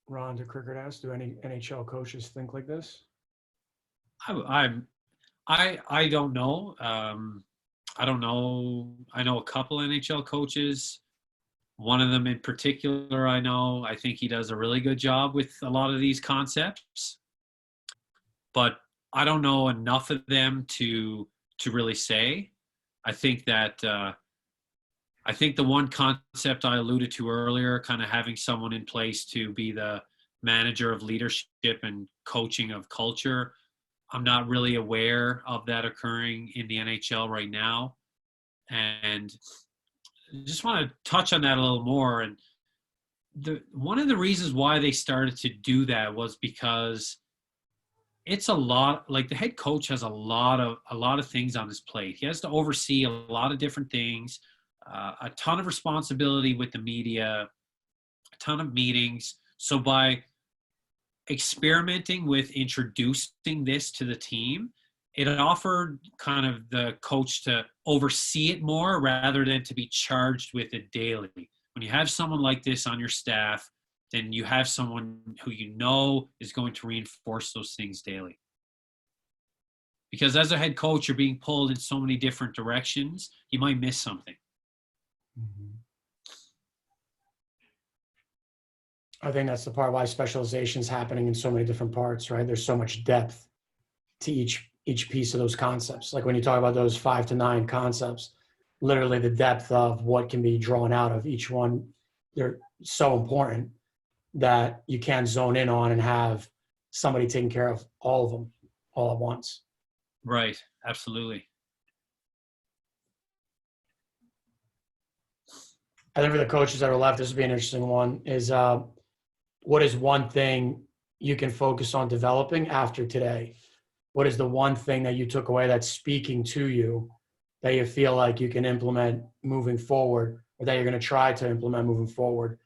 Ron, do Crickard ask, do any NHL coaches think like this? I don't know. I don't know. I know a couple NHL coaches. One of them in particular, I think he does a really good job with a lot of these concepts, but I don't know enough of them to really say. I think that I think the one concept I alluded to earlier, kind of having someone in place to be the manager of leadership and coaching of culture, I'm not really aware of that occurring in the NHL right now. And I just want to touch on that a little more. And one of the reasons why they started to do that was because it's a lot, like the head coach has a lot of things on his plate. He has to oversee a lot of different things, a ton of responsibility with the media, a ton of meetings. So by experimenting with introducing this to the team, it offered kind of the coach to oversee it more rather than to be charged with it daily. When you have someone like this on your staff, then you have someone who you know is going to reinforce those things daily. Because as a head coach, you're being pulled in so many different directions, you might miss something. I think that's the part why specialization is happening in so many different parts, right? There's so much depth to each piece of those concepts. Like when you talk about those 5 to 9 concepts, literally the depth of what can be drawn out of each one, they're so important that you can't zone in on and have somebody taking care of all of them all at once. Right. Absolutely. I think for the coaches that are left, this would be an interesting one, is what is one thing you can focus on developing after today? What is the one thing that you took away that's speaking to you that you feel like you can implement moving forward, or that you're going to try to implement moving forward?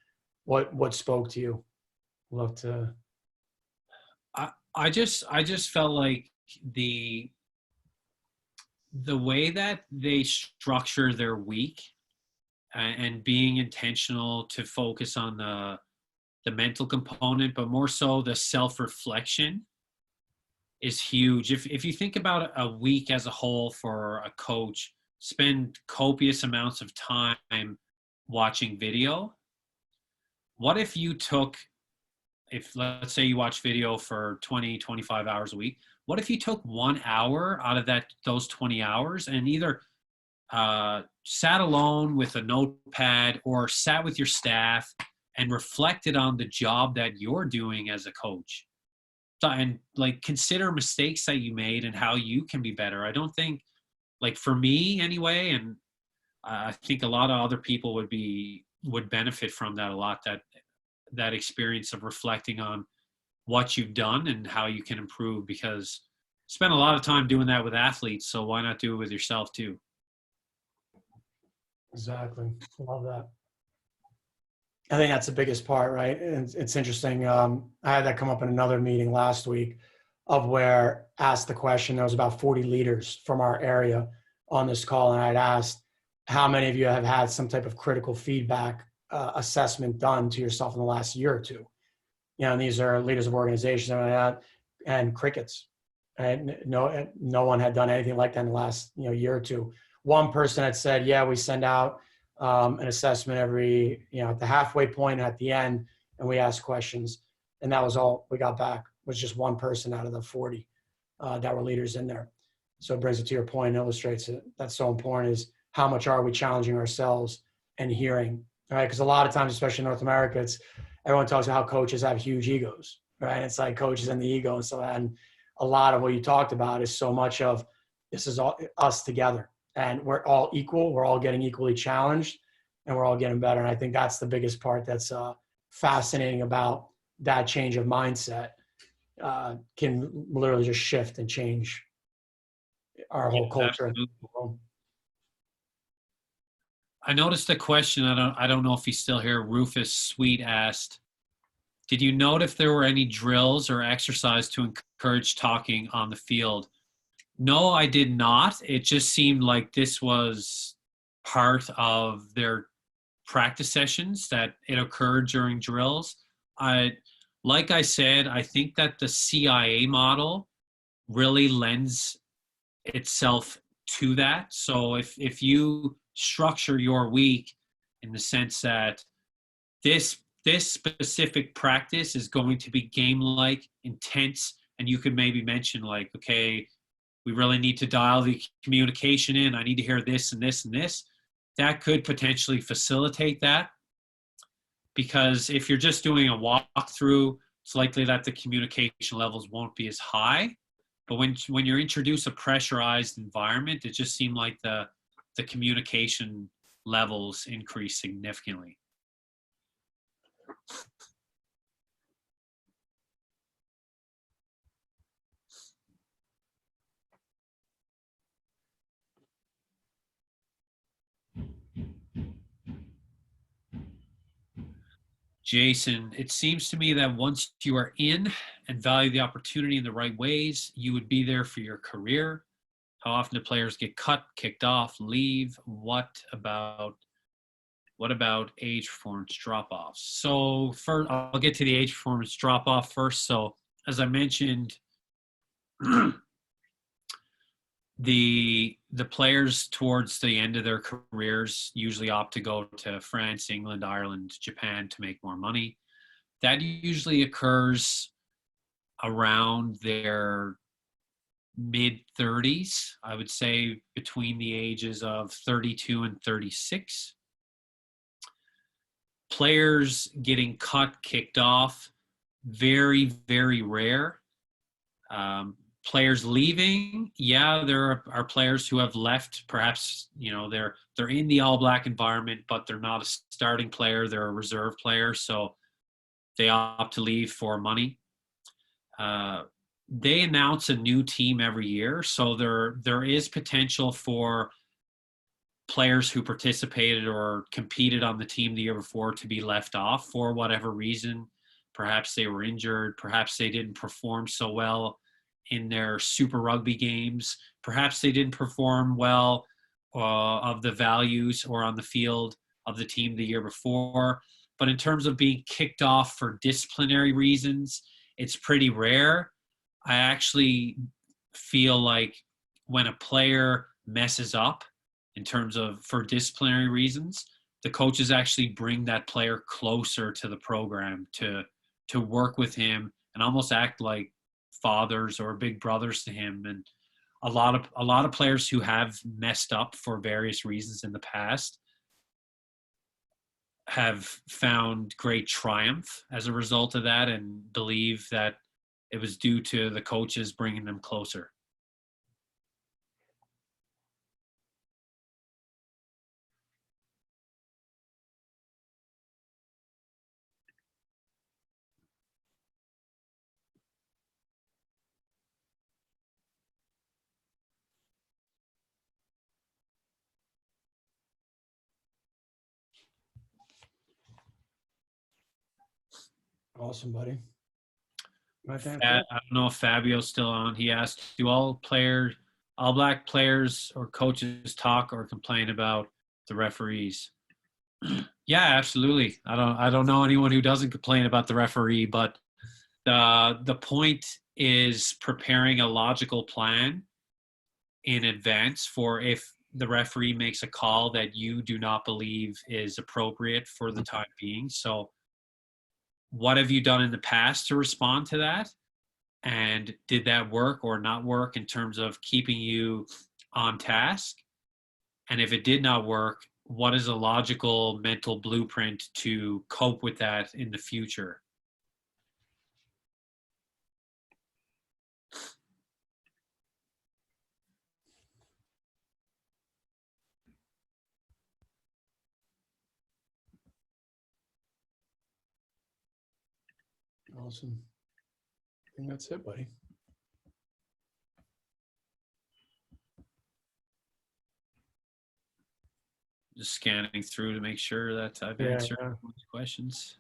What spoke to you? Love to. I just felt like the way that they structure their week and being intentional to focus on the mental component, but more so the self-reflection is huge. If you think about a week as a whole for a coach, spend copious amounts of time watching video. What if you took, if let's say you watch video for 20, 25 hours a week, what if you took 1 hour out of those 20 hours and either sat alone with a notepad or sat with your staff and reflected on the job that you're doing as a coach? And like consider mistakes that you made and how you can be better. I don't think, like for me anyway, and I think a lot of other people would benefit from that a lot, that experience of reflecting on what you've done and how you can improve, because I spend a lot of time doing that with athletes, so why not do it with yourself too? Exactly. Love that. I think that's the biggest part, right? And it's interesting. I had that come up in another meeting last week of where asked the question, there was about 40 leaders from our area on this call. And I'd asked, how many of you have had some type of critical feedback assessment done to yourself in the last year or two? You know, and these are leaders of organizations and crickets. And no one had done anything like that in the last year or two. One person had said, yeah, we send out an assessment every, at the halfway point and at the end, and we ask questions. And that was all we got back, was just one person out of the 40 that were leaders in there. So it brings it to your point and illustrates it. That's so important, is how much are we challenging ourselves and hearing, right? Because a lot of times, especially in North America, everyone talks about how coaches have huge egos, right? It's like coaches and the ego and so on. And a lot of what you talked about is so much of this is all us together. And we're all equal. We're all getting equally challenged, and we're all getting better. And I think that's the biggest part that's fascinating about that change of mindset. Can literally just shift and change our whole culture. Absolutely. I noticed a question. I don't know if he's still here. Rufus Sweet asked, did you note if there were any drills or exercise to encourage talking on the field? No, I did not. It just seemed like this was part of their practice sessions, that it occurred during drills. Like I said, I think that the CIA model really lends itself to that. So if you structure your week in the sense that this specific practice is going to be game-like, intense, and you could maybe mention like, okay, we really need to dial the communication in. I need to hear this and this and this. That could potentially facilitate that, because if you're just doing a walkthrough, it's likely that the communication levels won't be as high. But when you introduce a pressurized environment, it just seemed like the communication levels increase significantly. Jason, it seems to me that once you are in and value the opportunity in the right ways, you would be there for your career. How often do players get cut, kicked off, leave? What about What about age performance drop-offs? So first, I'll get to the age performance drop-off first. So as I mentioned, the players towards the end of their careers usually opt to go to France, England, Ireland, Japan to make more money. That usually occurs around their mid 30s, I would say between the ages of 32 and 36. Players getting cut, kicked off, very, very rare. Players leaving, yeah, there are players who have left. Perhaps they're in the All Black environment, but they're not a starting player; they're a reserve player, so they opt to leave for money. They announce a new team every year, so there is potential for players who participated or competed on the team the year before to be left off for whatever reason. Perhaps they were injured. Perhaps they didn't perform so well in their Super Rugby games. Perhaps they didn't perform well of the values or on the field of the team the year before. But in terms of being kicked off for disciplinary reasons, it's pretty rare. I actually feel like when a player messes up in terms of for disciplinary reasons, the coaches actually bring that player closer to the program to work with him and almost act like fathers or big brothers to him. And a lot of players who have messed up for various reasons in the past have found great triumph as a result of that and believe that it was due to the coaches bringing them closer. Awesome, buddy. I don't know if Fabio's still on. He asked, do all Black players or coaches talk or complain about the referees? Yeah, absolutely. I don't know anyone who doesn't complain about the referee, but the point is preparing a logical plan in advance for if the referee makes a call that you do not believe is appropriate for the time being. So what have you done in the past to respond to that? And did that work or not work in terms of keeping you on task? And if it did not work, what is a logical mental blueprint to cope with that in the future? Awesome. I think that's it, buddy. Just scanning through to make sure that I've answered questions.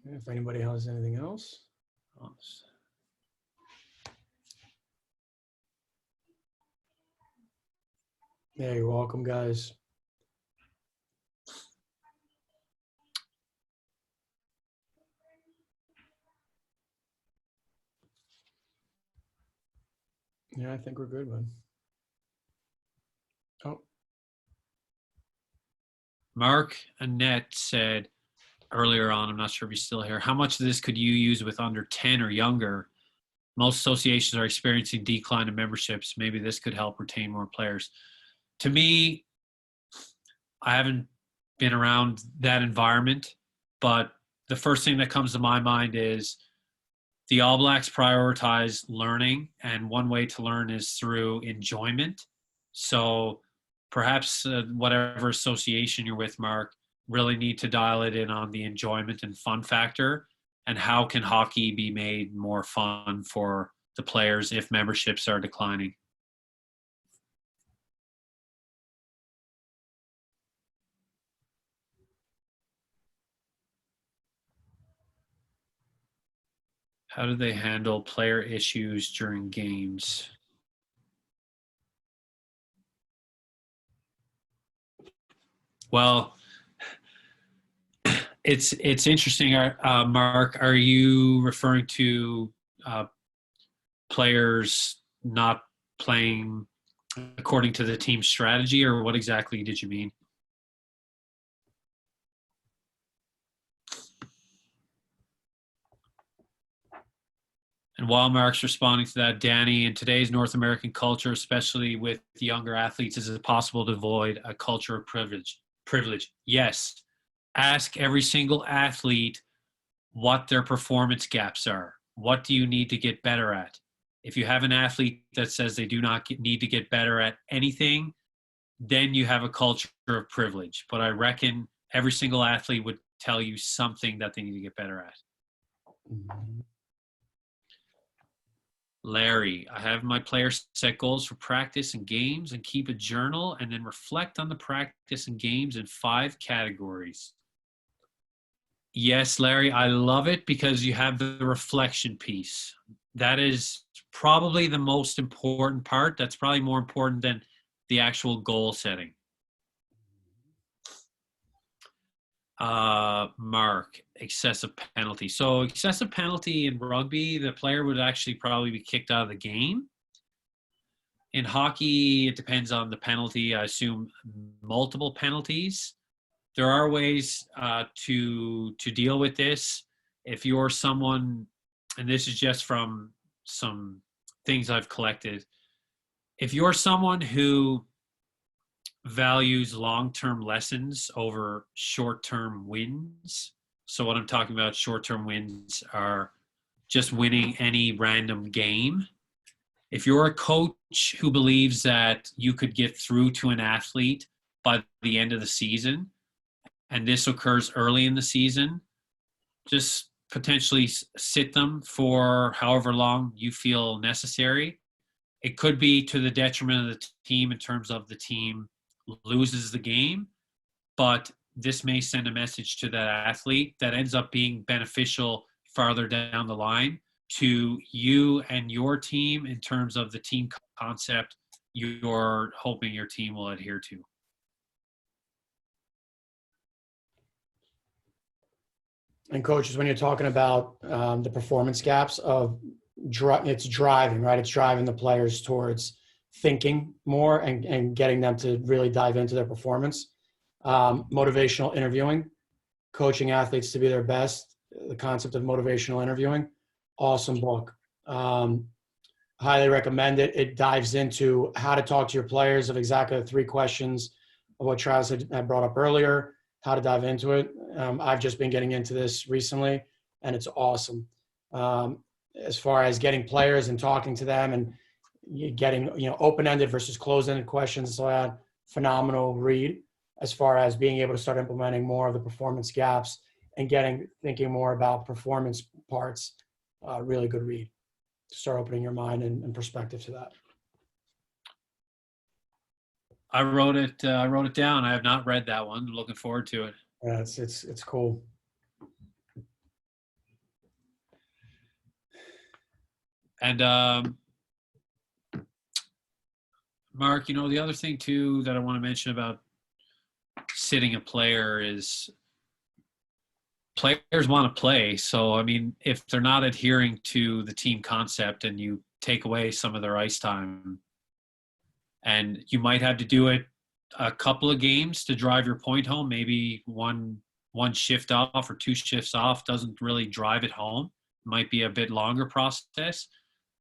If anybody has anything else. Yeah, you're welcome, guys. Yeah, I think we're good, man. Oh. Mark Annette said earlier on, I'm not sure if he's still here, how much of this could you use with under 10 or younger? Most associations are experiencing decline in memberships. Maybe this could help retain more players. To me, I haven't been around that environment, but the first thing that comes to my mind is the All Blacks prioritize learning, and one way to learn is through enjoyment. So perhaps whatever association you're with, Mark, really need to dial it in on the enjoyment and fun factor, and how can hockey be made more fun for the players if memberships are declining. How do they handle player issues during games? Well, it's interesting. Mark, are you referring to players not playing according to the team strategy, or what exactly did you mean? And while Mark's responding to that, Danny, in today's North American culture, especially with younger athletes, is it possible to avoid a culture of privilege? Yes. Ask every single athlete what their performance gaps are. What do you need to get better at? If you have an athlete that says they do not need to get better at anything, then you have a culture of privilege. But I reckon every single athlete would tell you something that they need to get better at. Mm-hmm. Larry, I have my players set goals for practice and games and keep a journal and then reflect on the practice and games in 5 categories. Yes, Larry, I love it because you have the reflection piece. That is probably the most important part. That's probably more important than the actual goal setting. Mark, excessive penalty. So excessive penalty in rugby, the player would actually probably be kicked out of the game. In hockey, it depends on the penalty. I assume multiple penalties. There are ways to deal with this. If you're someone, and this is just from some things I've collected, if you're someone who values long-term lessons over short-term wins. So what I'm talking about, short-term wins are just winning any random game. If you're a coach who believes that you could get through to an athlete by the end of the season, and this occurs early in the season, just potentially sit them for however long you feel necessary. It could be to the detriment of the team in terms of the team loses the game, but this may send a message to that athlete that ends up being beneficial farther down the line to you and your team in terms of the team concept you're hoping your team will adhere to. And coaches, when you're talking about the performance gaps of it's driving, right? It's driving the players towards thinking more and getting them to really dive into their performance. Motivational interviewing, coaching athletes to be their best, the concept of motivational interviewing, awesome book. Highly recommend it. It dives into how to talk to your players of exactly the 3 questions of what Travis had brought up earlier, how to dive into it. I've just been getting into this recently, and it's awesome. As far as getting players and talking to them and getting, open-ended versus closed-ended questions. So I had phenomenal read as far as being able to start implementing more of the performance gaps and thinking more about performance parts. Really good read. Start opening your mind and perspective to that. I wrote it down. I have not read that one. Looking forward to it. Yeah, it's cool. And Mark, the other thing too that I want to mention about sitting a player is players want to play. So, I mean, if they're not adhering to the team concept and you take away some of their ice time, and you might have to do it a couple of games to drive your point home, maybe one shift off or 2 shifts off doesn't really drive it home. It might be a bit longer process.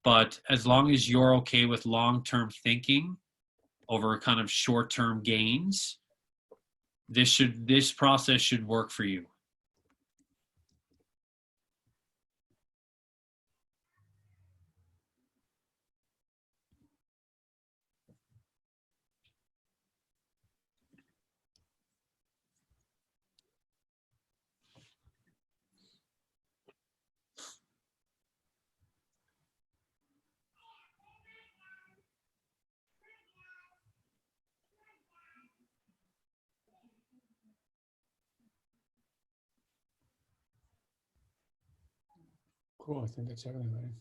But as long as you're okay with long-term thinking over kind of short-term gains, this process should work for you. Cool. I think that's everything.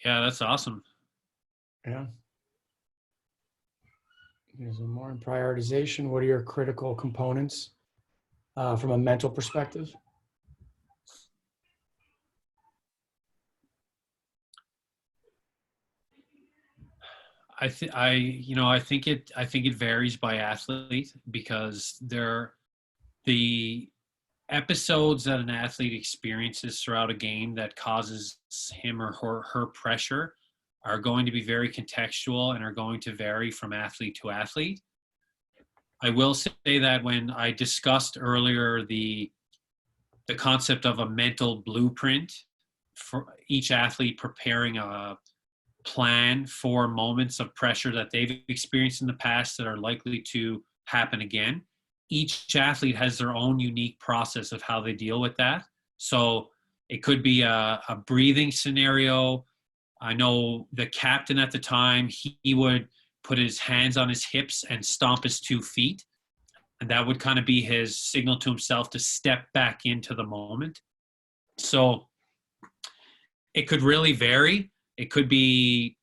Yeah, that's awesome. Yeah. There's more in prioritization. What are your critical components from a mental perspective? I think it varies by athlete, because the episodes that an athlete experiences throughout a game that causes him or her pressure are going to be very contextual and are going to vary from athlete to athlete. I will say that when I discussed earlier the concept of a mental blueprint for each athlete preparing a plan for moments of pressure that they've experienced in the past that are likely to happen again, each athlete has their own unique process of how they deal with that. So it could be a breathing scenario. I know the captain at the time, he would put his hands on his hips and stomp his 2 feet. And that would kind of be his signal to himself to step back into the moment. So it could really vary. It could be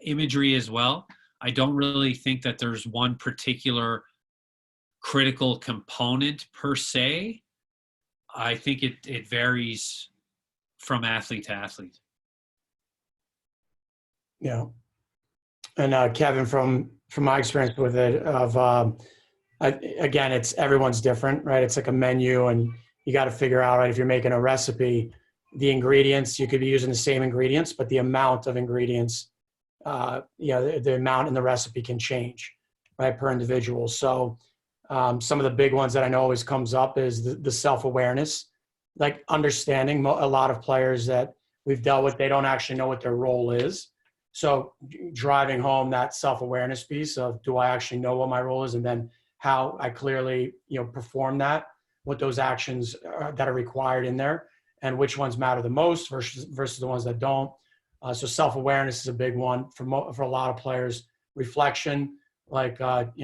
imagery as well. I don't really think that there's one particular critical component per se. I think it varies from athlete to athlete. Yeah. And Kevin, from my experience with it, again, it's everyone's different, right? It's like a menu, and you got to figure out, right, if you're making a recipe, the ingredients, you could be using the same ingredients, but the amount of ingredients, the amount in the recipe can change, right, per individual. So some of the big ones that I know always comes up is the self-awareness, like understanding a lot of players that we've dealt with, they don't actually know what their role is. So driving home that self-awareness piece of, do I actually know what my role is? And then how I clearly, perform that, what those actions that are required in there, and which ones matter the most versus the ones that don't. So self-awareness is a big one for a lot of players. Reflection, like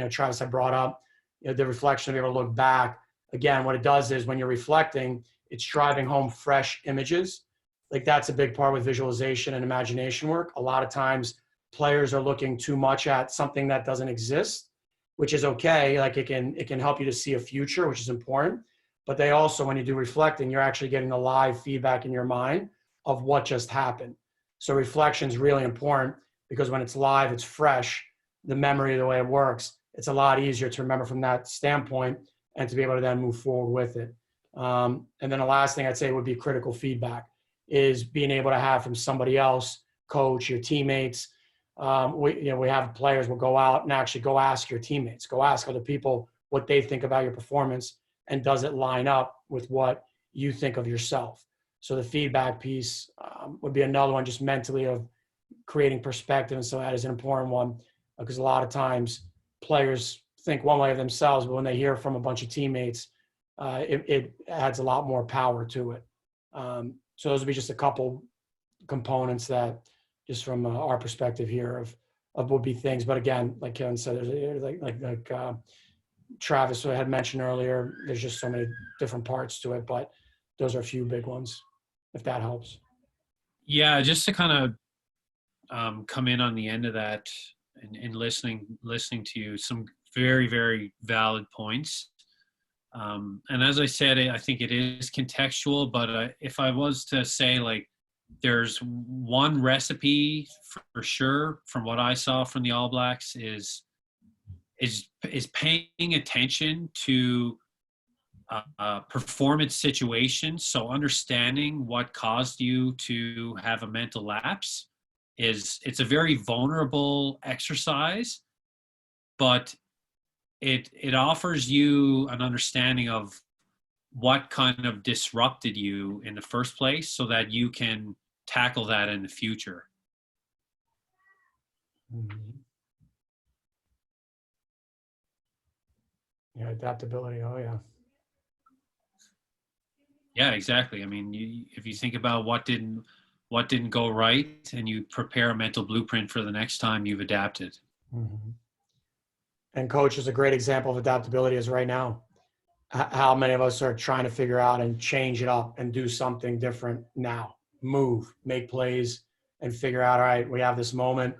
Travis had brought up, the reflection, to be able to look back. Again, what it does is when you're reflecting, it's driving home fresh images. Like that's a big part with visualization and imagination work. A lot of times players are looking too much at something that doesn't exist, which is okay. Like it can help you to see a future, which is important. But they also, when you do reflecting, you're actually getting the live feedback in your mind of what just happened. So reflection is really important, because when it's live, it's fresh. The memory, the way it works, it's a lot easier to remember from that standpoint and to be able to then move forward with it. And then the last thing I'd say would be critical feedback, is being able to have from somebody else, coach, your teammates. We have players will go out and actually go ask your teammates, go ask other people what they think about your performance, and does it line up with what you think of yourself. So the feedback piece would be another one, just mentally, of creating perspective. And so that is an important one, because a lot of times players think one way of themselves, but when they hear from a bunch of teammates, it adds a lot more power to it. So those would be just a couple components that, just from our perspective here, of would be things. But again, like Kevin said, there's like Travis had mentioned earlier, there's just so many different parts to it. But those are a few big ones, if that helps. Yeah, just to kind of come in on the end of that, and listening to you, some very, very valid points. And as I said, I think it is contextual, but if I was to say, like, there's one recipe for sure from what I saw from the All Blacks is paying attention to performance situations. So understanding what caused you to have a mental lapse it's a very vulnerable exercise, but it offers you an understanding of what kind of disrupted you in the first place, so that you can tackle that in the future. Mm-hmm. Yeah, adaptability. Oh, yeah. Yeah, exactly. I mean, if you think about what didn't go right, and you prepare a mental blueprint for the next time, you've adapted. Mm-hmm. And coach is a great example of adaptability is right now. How many of us are trying to figure out and change it up and do something different now, move, make plays, and figure out, all right, we have this moment.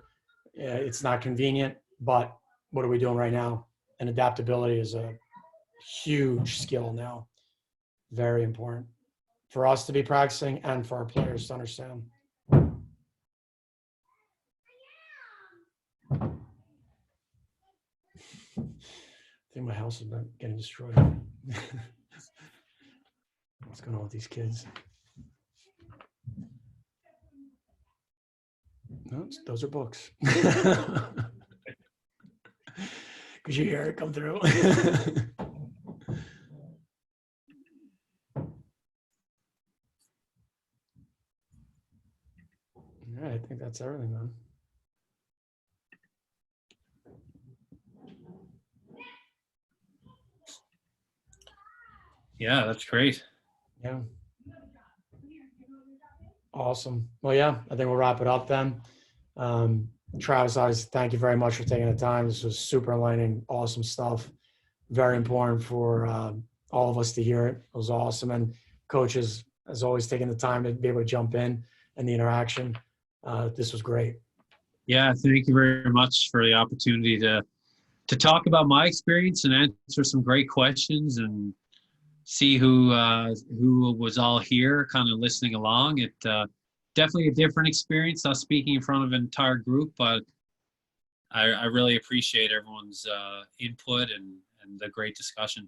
It's not convenient, but what are we doing right now? And adaptability is a huge skill now. Very important for us to be practicing and for our players to understand. I think my house is about getting destroyed. What's going on with these kids? No, those are books. Could you hear it come through? All right, I think that's everything, man. Yeah, that's great. Yeah. Awesome. Well, yeah, I think we'll wrap it up then. Travis, obviously, thank you very much for taking the time. This was super enlightening, awesome stuff. Very important for all of us to hear it. It was awesome. And coaches, as always, taking the time to be able to jump in and the interaction. This was great. Yeah, thank you very much for the opportunity to talk about my experience and answer some great questions and see who was all here kind of listening along. It definitely a different experience, us speaking in front of an entire group, but I really appreciate everyone's input and the great discussion.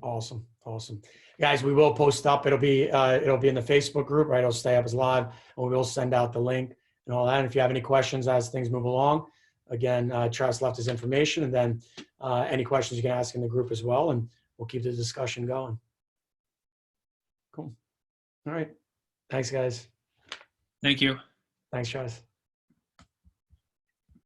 Awesome. Guys, we will post up. It'll be in the Facebook group, right? It'll stay up as live, and we will send out the link and all that. And if you have any questions as things move along, again, Travis left his information, and then any questions you can ask in the group as well, and we'll keep the discussion going. Cool. All right. Thanks, guys. Thank you. Thanks, Travis.